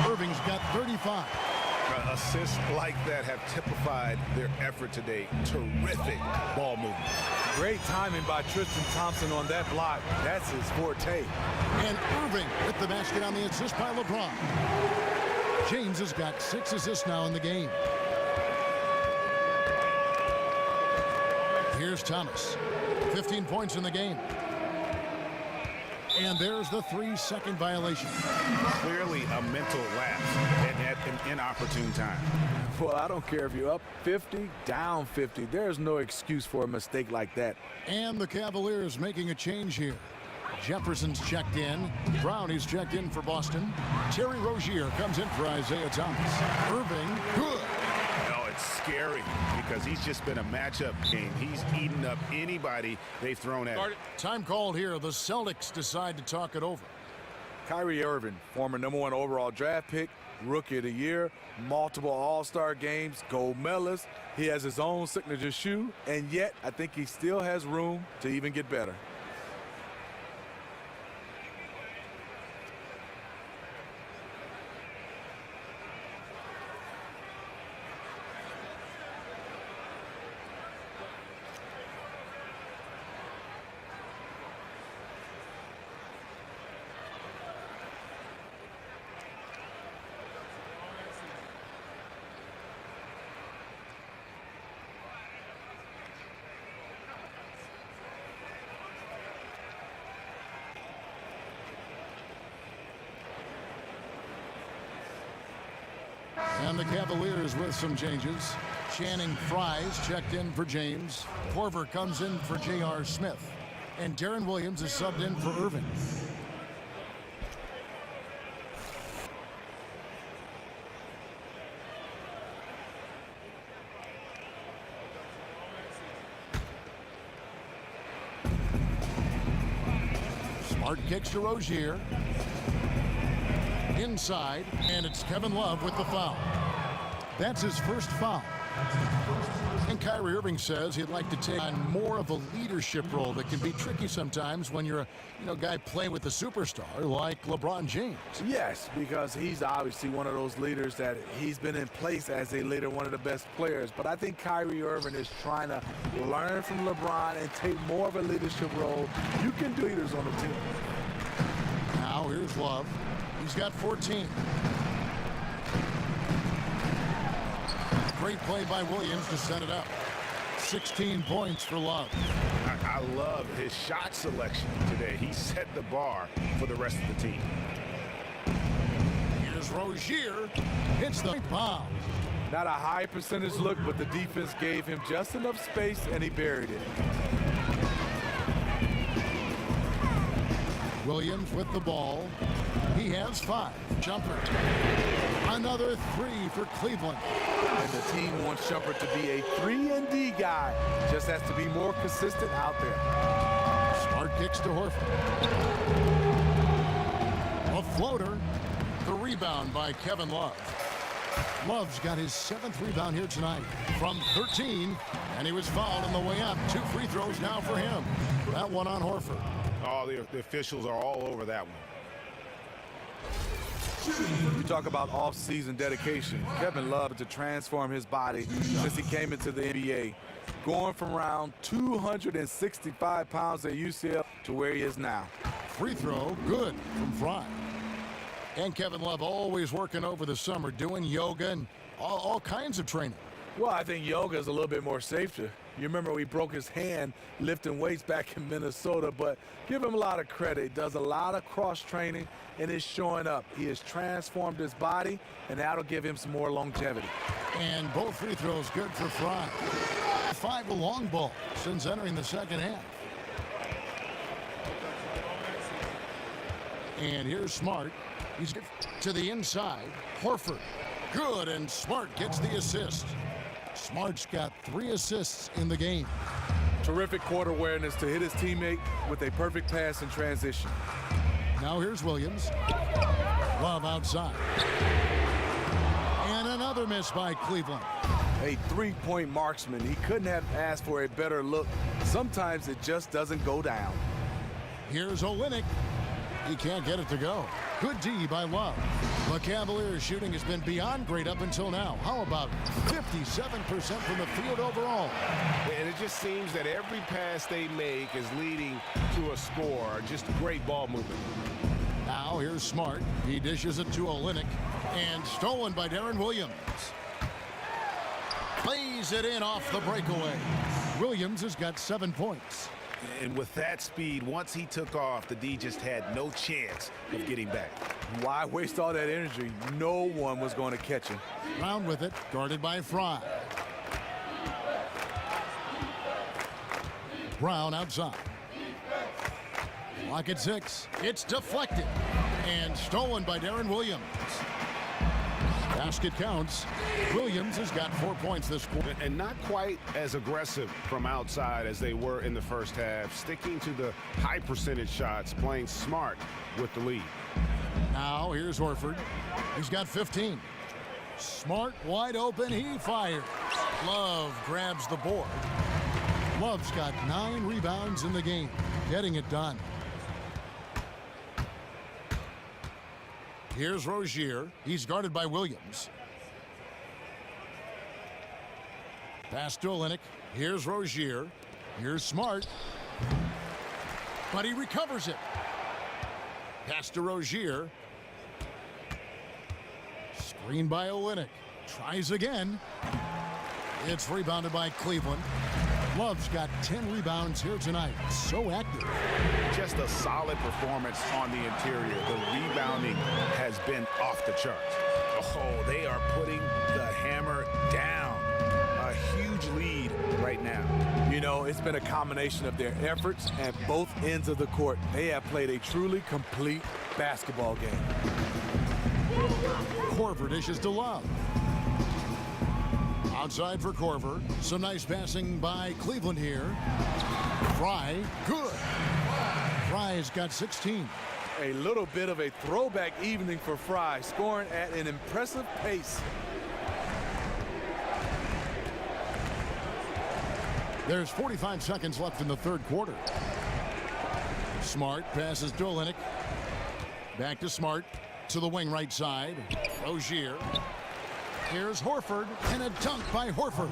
Irving's got 35. Assists like that have typified their effort today. Terrific ball movement. Great timing by Tristan Thompson on that block. That's his forte. And Irving with the basket on the assist by LeBron. James has got 6 assists now in the game. Here's Thomas. 15 points in the game. And there's the 3-second violation. Clearly a mental lapse at an inopportune time. Well, I don't care if you're up 50, down 50. There's no excuse for a mistake like that. And the Cavaliers making a change here. Jefferson's checked in. Brownie's checked in for Boston. Terry Rozier comes in for Isaiah Thomas. Irving, good. No, it's scary because he's just been a matchup game. He's eaten up anybody they've thrown at him. Time called here. The Celtics decide to talk it over. Kyrie Irving, former #1 overall draft pick, Rookie of the Year, multiple All-Star games, gold medalist. He has his own signature shoe, and yet I think he still has room to even get better. And the Cavaliers with some changes. Channing Frye's checked in for James. Korver comes in for J.R. Smith. And Darren Williams is subbed in for Irving. Smart kicks to Rozier. Inside, and it's Kevin Love with the foul. That's his first foul. And Kyrie Irving says he'd like to take on more of a leadership role that can be tricky sometimes when you're a guy playing with a superstar like LeBron James. Yes, because he's obviously one of those leaders that he's been in place as a leader, one of the best players. But I think Kyrie Irving is trying to learn from LeBron and take more of a leadership role. You can do leaders on the team. Now here's Love. He's got 14. Great play by Williams to set it up. 16 points for Love. I love his shot selection today. He set the bar for the rest of the team. Here's Rozier. Hits the bomb. Not a high percentage look, but the defense gave him just enough space, and he buried it. Williams with the ball. He has 5. Jumper. Another 3 for Cleveland. And the team wants Shumpert to be a 3-and-D guy. Just has to be more consistent out there. Smart kicks to Horford. A floater. The rebound by Kevin Love. Love's got his 7th rebound here tonight from 13, and he was fouled on the way up. 2 free throws now for him. That one on Horford. Oh, the officials are all over that one. You talk about off-season dedication. Kevin Love to transform his body since he came into the NBA, going from around 265 pounds at UCLA to where he is now. Free throw, good from Fry. And Kevin Love always working over the summer, doing yoga and all kinds of training. Well, I think yoga is a little bit more safer. You remember he broke his hand lifting weights back in Minnesota, but give him a lot of credit. He does a lot of cross-training, and it's showing up. He has transformed his body, and that'll give him some more longevity. And both free throws good for Fry. 5 long ball since entering the second half. And here's Smart. He's to the inside. Horford. Good, and Smart gets the assist. Smart's got 3 assists in the game. Terrific court awareness to hit his teammate with a perfect pass in transition. Now here's Williams. Love outside. And another Another miss by Cleveland. A three-point marksman. He couldn't have asked for a better look. Sometimes it just doesn't go down. Here's Olynyk. He can't get it to go. Good D by Love. The Cavaliers' shooting has been beyond great up until now. How about 57% from the field overall? And it just seems that every pass they make is leading to a score. Just great ball movement. Now here's Smart. He dishes it to Olynyk. And stolen by Darren Williams. Plays it in off the breakaway. Williams has got 7 points. And with that speed, once he took off, the D just had no chance of getting back. Why waste all that energy? No one was going to catch him. Brown with it, guarded by Fry. Brown outside. Clock at 6. It's deflected. And stolen by Darren Williams. Basket counts. Williams has got 4 points this quarter. And not quite as aggressive from outside as they were in the first half. Sticking to the high percentage shots, playing smart with the lead. Now here's Horford. He's got 15. Smart wide open. He fires. Love grabs the board. Love's got 9 rebounds in the game. Getting it done. Here's Rozier. He's guarded by Williams. Pass to Olynyk. Here's Rozier. Here's Smart. But he recovers it. Pass to Rozier. Screen by Olynyk. Tries again. It's rebounded by Cleveland. Love's got 10 rebounds here tonight. So active. Just a solid performance on the interior. The rebounding has been off the charts. Oh, they are putting the hammer down. A huge lead right now. You know, it's been a combination of their efforts at both ends of the court. They have played a truly complete basketball game. Korver dishes to Love. Outside for Korver. Some nice passing by Cleveland here. Fry, good. Fry's got 16. A little bit of a throwback evening for Fry, scoring at an impressive pace. There's 45 seconds left in the third quarter. Smart passes to Olynyk. Back to Smart. To the wing right side. Rozier. Here's Horford, and a dunk by Horford.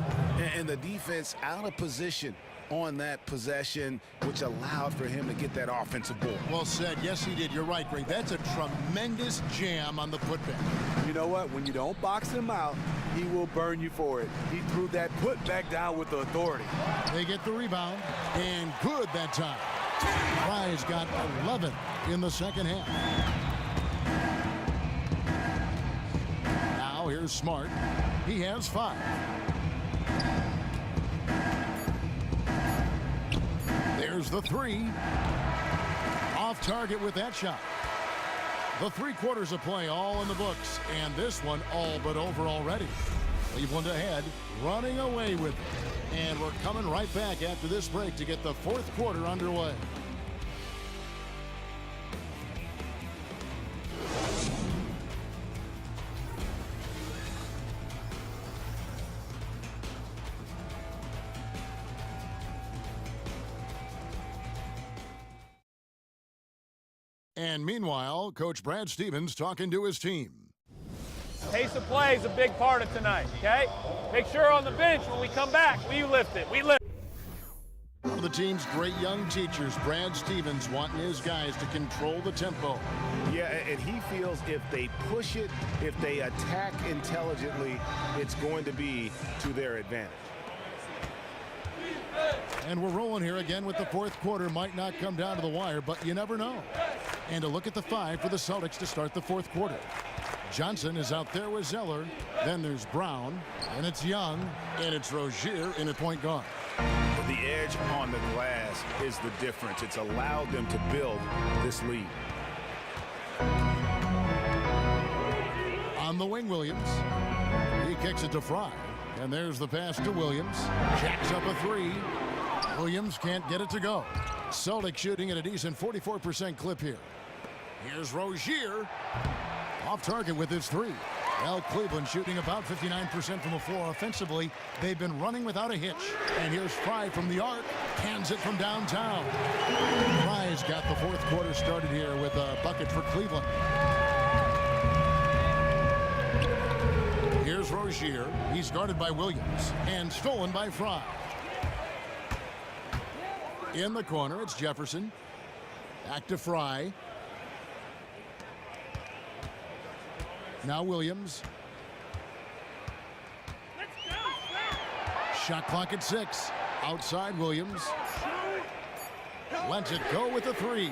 And the defense out of position on that possession, which allowed for him to get that offensive board. Well said. Yes, he did. You're right, Greg. That's a tremendous jam on the putback. You know what? When you don't box him out, he will burn you for it. He threw that putback down with the authority. They get the rebound, and good that time. Fry's got 11 in the second half. Now here's Smart. He has 5. There's the 3. Off target with that shot. The 3 quarters of play all in the books, and this one all but over already. Cleveland ahead, running away with it. And we're coming right back after this break to get the fourth quarter underway. And meanwhile, Coach Brad Stevens talking to his team. Pace of play is a big part of tonight, okay? Make sure on the bench when we come back, we lift it. We lift it. One of the team's great young teachers, Brad Stevens, wanting his guys to control the tempo. Yeah, and he feels if they push it, if they attack intelligently, it's going to be to their advantage. And we're rolling here again with the fourth quarter. Might not come down to the wire, but you never know. And a look at the 5 for the Celtics to start the fourth quarter. Johnson is out there with Zeller. Then there's Brown, and it's Young, and it's Rozier in at point guard. The edge on the glass is the difference. It's allowed them to build this lead. On the wing, Williams. He kicks it to Fry. And there's the pass to Williams. Jacks up a 3. Williams can't get it to go. Celtics shooting at a decent 44% clip here. Here's Rozier. Off target with his 3. Well, Cleveland shooting about 59% from the floor offensively. They've been running without a hitch. And here's Fry from the arc. Cans it from downtown. Fry's got the fourth quarter started here with a bucket for Cleveland. Here's Rozier. He's guarded by Williams and stolen by Fry. In the corner, it's Jefferson. Back to Fry. Now Williams. Shot clock at 6. Outside Williams. Lets it go with the 3.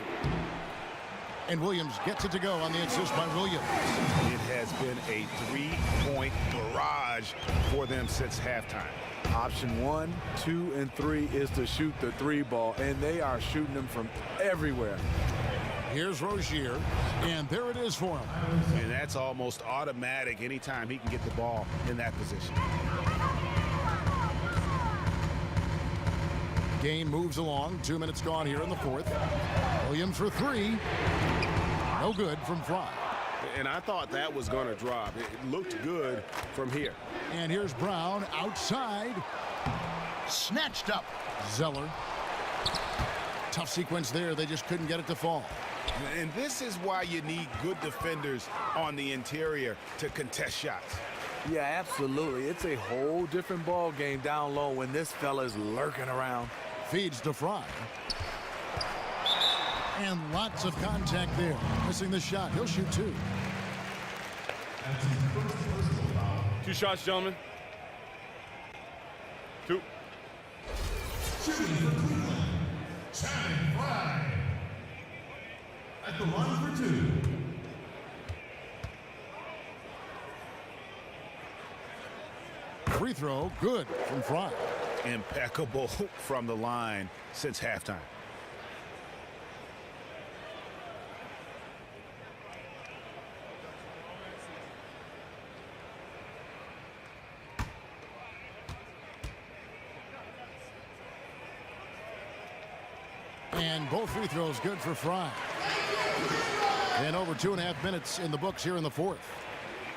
And Williams gets it to go on the assist by Williams. It has been a 3-point barrage for them since halftime. Option 1, 2, and 3 is to shoot the 3 ball, and they are shooting them from everywhere. Here's Rozier, and there it is for him. And that's almost automatic anytime he can get the ball in that position. Game moves along. 2 minutes gone here in the fourth. Williams for 3. No good from Fry. And I thought that was going to drop. It looked good from here. And here's Brown outside. Snatched up. Zeller. Tough sequence there. They just couldn't get it to fall. And this is why you need good defenders on the interior to contest shots. Yeah, absolutely. It's a whole different ball game down low when this fella's lurking around. Feeds to Fry. And lots of contact there. Missing the shot. He'll shoot 2. 2 shots, gentlemen. 2. Shooting for Cleveland. Channing Fry. At the line for 2. Free throw, good from Fry. Impeccable from the line since halftime. And both free throws good for Fry. And over 2.5 minutes in the books here in the fourth.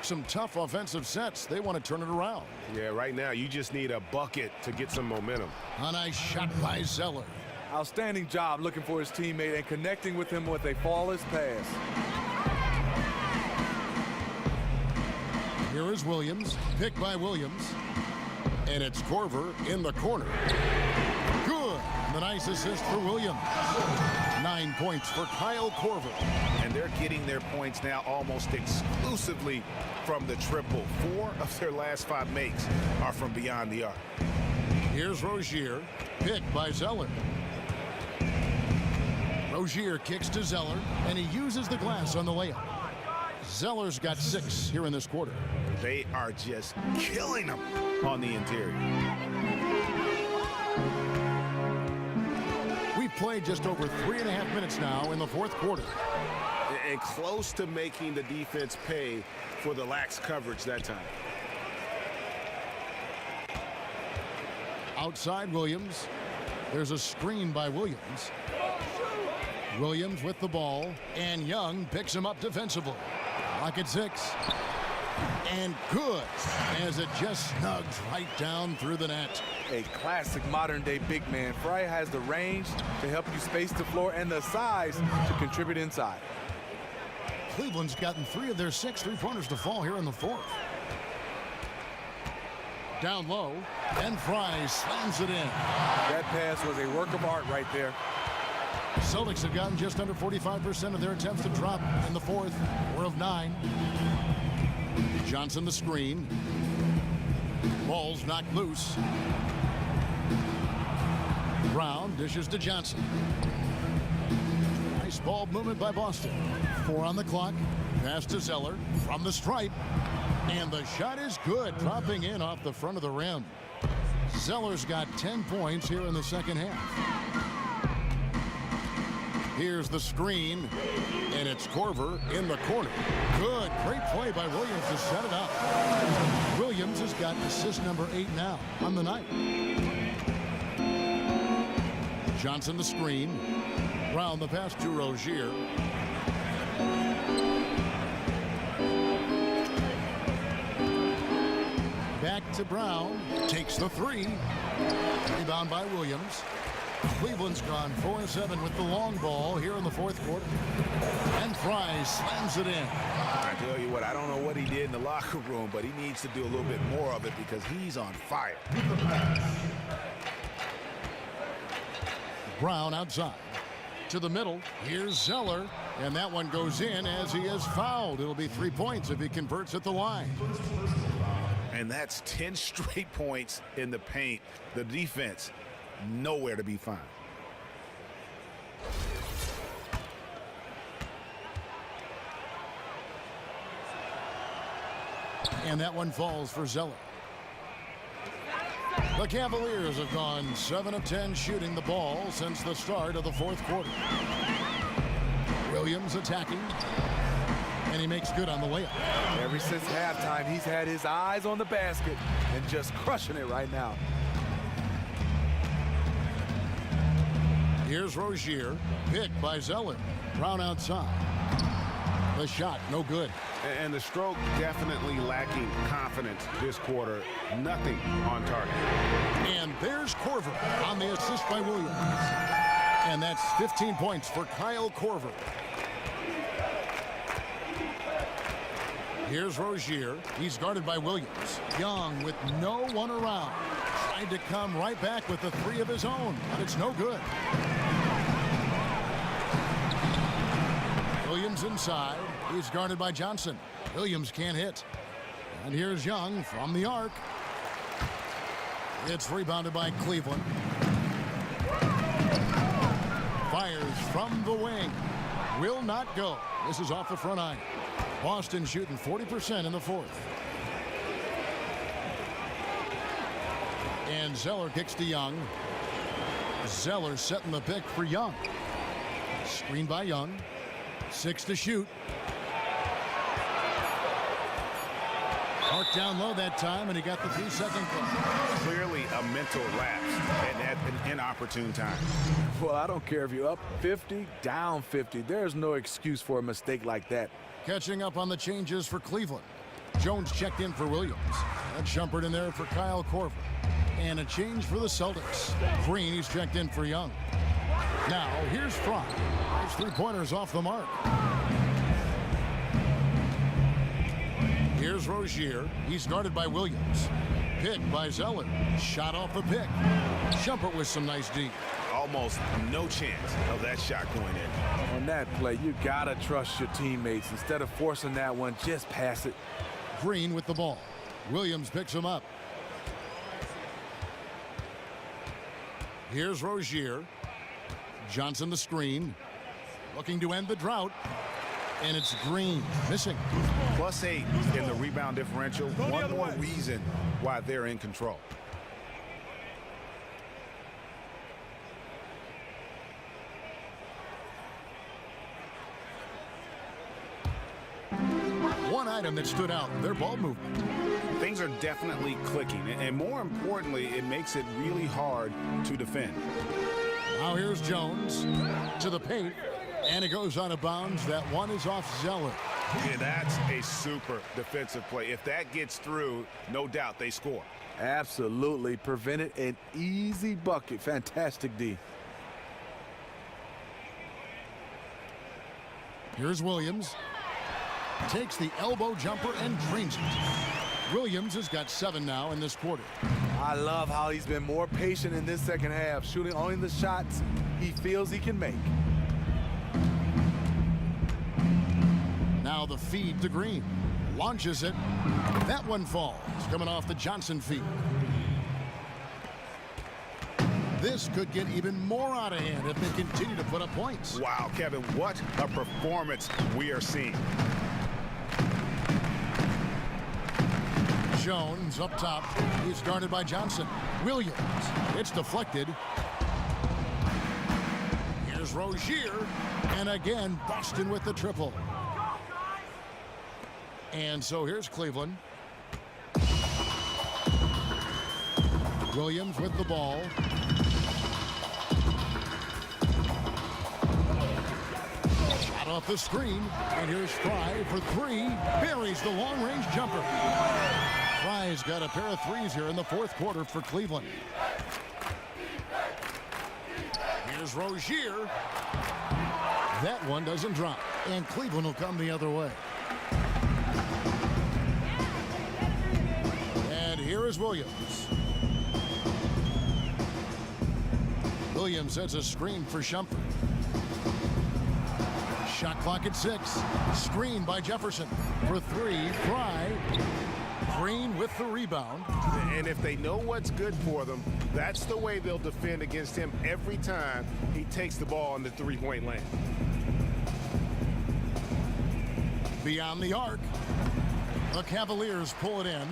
Some tough offensive sets. They want to turn it around. Yeah, right now you just need a bucket to get some momentum. A nice shot by Zeller. Outstanding job looking for his teammate and connecting with him with a flawless pass. Here is Williams. Picked by Williams. And it's Korver in the corner. Good. The nice assist for Williams. 9 points for Kyle Korver. And they're getting their points now almost exclusively from the triple. 4 of their last 5 makes are from beyond the arc. Here's Rozier. Picked by Zeller. Rozier kicks to Zeller, and he uses the glass on the layup. Zeller's got 6 here in this quarter. They are just killing them on the interior. We've played just over 3.5 minutes now in the fourth quarter. And close to making the defense pay for the lax coverage that time. Outside Williams. There's a screen by Williams. Williams with the ball, and Young picks him up defensively. Lock at 6. And good, as it just snugs right down through the net. A classic modern-day big man. Fry has the range to help you space the floor and the size to contribute inside. Cleveland's gotten 3 of their 6 three-pointers to fall here in the fourth. Down low, and Fry slams it in. That pass was a work of art right there. Celtics have gotten just under 45% of their attempts to drop in the fourth. 4 of 9. Johnson the screen. Ball's knocked loose. Brown dishes to Johnson. Nice ball movement by Boston. 4 on the clock. Pass to Zeller from the stripe. And the shot is good, dropping in off the front of the rim. Zeller's got 10 points here in the second half. Here's the screen, and it's Korver in the corner. Good, great play by Williams to set it up. Williams has got assist number 8 now on the night. Johnson the screen. Brown the pass to Rozier. Back to Brown. Takes the three. Rebound by Williams. Cleveland's gone 4-7 with the long ball here in the fourth quarter. And Fry slams it in. I tell you what, I don't know what he did in the locker room, but he needs to do a little bit more of it because he's on fire. Brown outside. To the middle. Here's Zeller. And that one goes in as he is fouled. It'll be 3 points if he converts at the line. And that's 10 straight points in the paint. The defense, nowhere to be found. And that one falls for Zeller. The Cavaliers have gone 7 of 10 shooting the ball since the start of the fourth quarter. Williams attacking. And he makes good on the layup. Ever since halftime, he's had his eyes on the basket and just crushing it right now. Here's Rozier. Picked by Zeller. Brown outside. The shot, no good. And the stroke definitely lacking confidence this quarter. Nothing on target. And there's Korver on the assist by Williams. And that's 15 points for Kyle Korver. Here's Rozier. He's guarded by Williams. Young with no one around. Tried to come right back with the three of his own, but it's no good. Williams inside. He's guarded by Johnson. Williams can't hit. And here's Young from the arc. It's rebounded by Cleveland. Fires from the wing. Will not go. This is off the front iron. Boston shooting 40% in the fourth. And Zeller kicks to Young. Zeller setting the pick for Young. Screen by Young. 6 to shoot. Mark down low that time, and he got the 3-second clock. Clearly a mental lapse and at an inopportune time. Well, I don't care if you're up 50, down 50. There's no excuse for a mistake like that. Catching up on the changes for Cleveland. Jones checked in for Williams. That jumpered in there for Kyle Korver. And a change for the Celtics. Green, he's checked in for Young. Now, here's Fry. His three-pointers off the mark. Here's Rozier. He's guarded by Williams. Picked by Zeller. Shot off the pick. Jumper with some nice D. Almost no chance of that shot going in. On that play, you gotta trust your teammates. Instead of forcing that one, just pass it. Green with the ball. Williams picks him up. Here's Rozier. Johnson the screen. Looking to end the drought. And it's Green missing. +8 in the rebound differential. One more reason why they're in control. One item that stood out, their ball movement. Things are definitely clicking, and more importantly, it makes it really hard to defend. Now here's Jones to the paint, and it goes out of bounds. That one is off Zeller. Yeah, that's a super defensive play. If that gets through, no doubt they score. Absolutely. Prevented an easy bucket. Fantastic D. Here's Williams. Takes the elbow jumper and drains it. Williams has got 7 now in this quarter. I love how he's been more patient in this second half, shooting only the shots he feels he can make. Now the feed to Green. Launches it. That one falls. Coming off the Johnson feed. This could get even more out of hand if they continue to put up points. Wow, Kevin, what a performance we are seeing. Jones up top. He's guarded by Johnson. Williams. It's deflected. Here's Rozier. And again, Boston with the triple. And so here's Cleveland. Williams with the ball. Shot off the screen. And here's Fry for 3. Buries the long-range jumper. Fry's got a pair of threes here in the fourth quarter for Cleveland. Here's Rozier. That one doesn't drop, and Cleveland will come the other way. And here is Williams. Williams sets a screen for Shumpert. Shot clock at 6. Screen by Jefferson for 3. Fry. Green with the rebound. And if they know what's good for them, that's the way they'll defend against him every time he takes the ball in the three-point lane. Beyond the arc. The Cavaliers pull it in.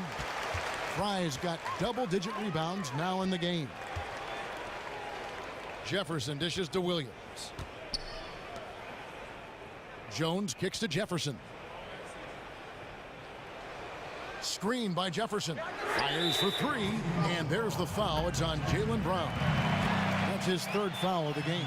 Fry's got double-digit rebounds now in the game. Jefferson dishes to Williams. Jones kicks to Jefferson. Screen by Jefferson. Fires for 3, and there's the foul. It's on Jaylen Brown. That's his third foul of the game.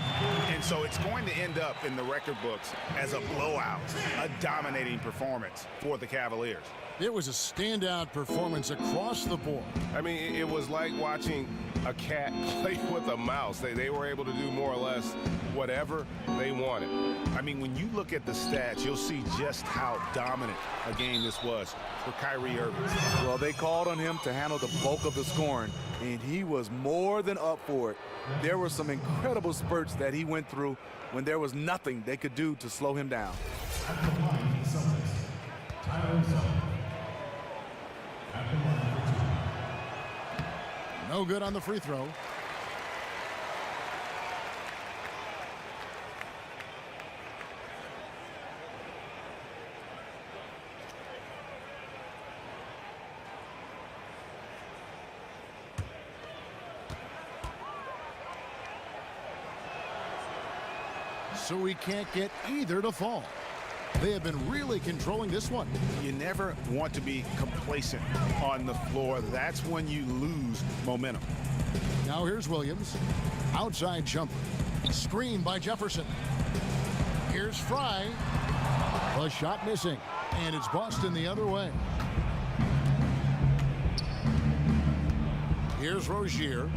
And so it's going to end up in the record books as a blowout, a dominating performance for the Cavaliers. It was a standout performance across the board. I mean, it was like watching a cat play with a mouse. They were able to do more or less whatever they wanted. I mean, when you look at the stats, you'll see just how dominant a game this was for Kyrie Irving. Well, they called on him to handle the bulk of the scoring, and he was more than up for it. There were some incredible spurts that he went through when there was nothing they could do to slow him down. No good on the free throw. So we can't get either to fall. They have been really controlling this one. You never want to be complacent on the floor. That's when you lose momentum. Now here's Williams. Outside jumper. Screen by Jefferson. Here's Fry. A shot missing. And it's Boston the other way. Here's Rozier.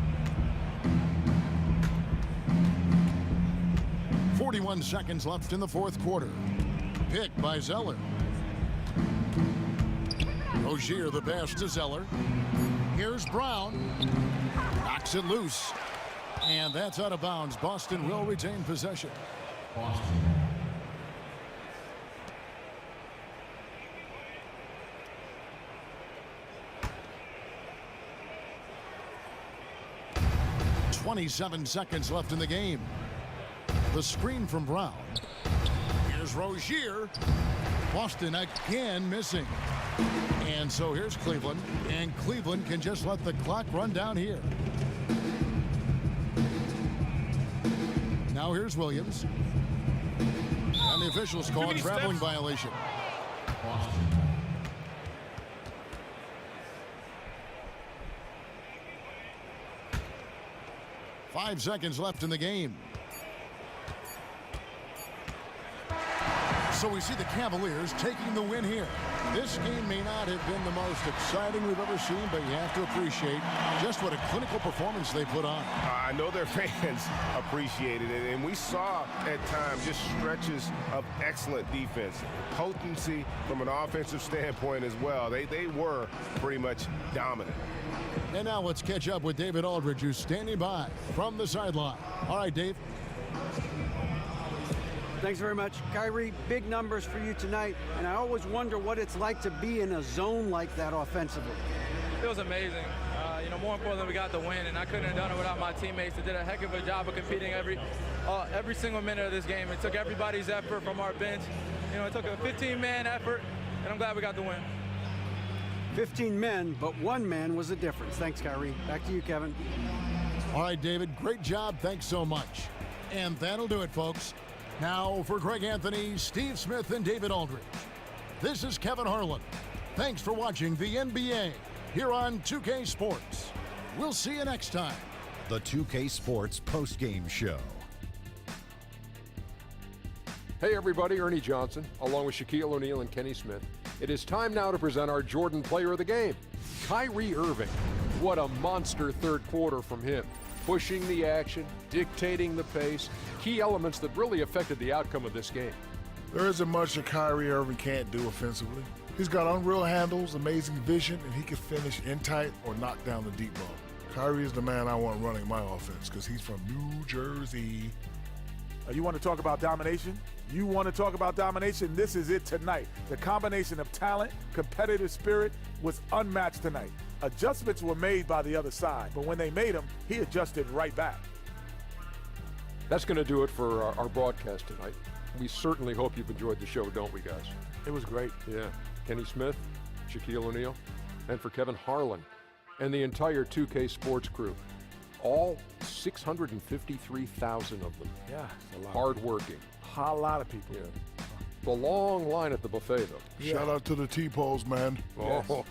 41 seconds left in the fourth quarter. Pick by Zeller. Rozier the pass to Zeller. Here's Brown. Knocks it loose. And that's out of bounds. Boston will retain possession. Boston. .27 seconds left in the game. The screen from Brown. Here's Rozier. Boston again missing. And so here's Cleveland. And Cleveland can just let the clock run down here. Now here's Williams. And the officials call a traveling violation. Boston. 5 seconds left in the game. So we see the Cavaliers taking the win here. This game may not have been the most exciting we've ever seen, but you have to appreciate just what a clinical performance they put on. I know their fans appreciated it, and we saw at times just stretches of excellent defense. Potency from an offensive standpoint as well. They were pretty much dominant. And now let's catch up with David Aldridge, who's standing by from the sideline. All right, Dave. Thanks very much. Kyrie, big numbers for you tonight, and I always wonder what it's like to be in a zone like that offensively. It was amazing. More importantly, we got the win, and I couldn't have done it without my teammates that did a heck of a job of competing every single minute of this game. It took everybody's effort from our bench. It took a 15-man effort, and I'm glad we got the win. 15 men, but one man was the difference. Thanks, Kyrie. Back to you, Kevin. All right, David, great job. Thanks so much. And that'll do it, folks. Now for Greg Anthony, Steve Smith, and David Aldridge. This is Kevin Harlan. Thanks for watching the NBA here on 2K Sports. We'll see you next time. The 2K Sports postgame show. Hey everybody, Ernie Johnson, along with Shaquille O'Neal and Kenny Smith. It is time now to present our Jordan Player of the Game, Kyrie Irving. What a monster third quarter from him. Pushing the action, dictating the pace, key elements that really affected the outcome of this game. There isn't much that Kyrie Irving can't do offensively. He's got unreal handles, amazing vision, and he can finish in tight or knock down the deep ball. Kyrie is the man I want running my offense because he's from New Jersey. You want to talk about domination? You want to talk about domination? This is it tonight. The combination of talent, competitive spirit was unmatched tonight. Adjustments were made by the other side, but when they made them, he adjusted right back. That's going to do it for our broadcast tonight. We certainly hope you've enjoyed the show, don't we, guys? It was great. Yeah. Kenny Smith, Shaquille O'Neal, and for Kevin Harlan and the entire 2K Sports crew. All 653,000 of them. Yeah, a lot. Hard-working. A lot of people. Yeah. The long line at the buffet, though. Shout out to the T-Poles, man. Oh.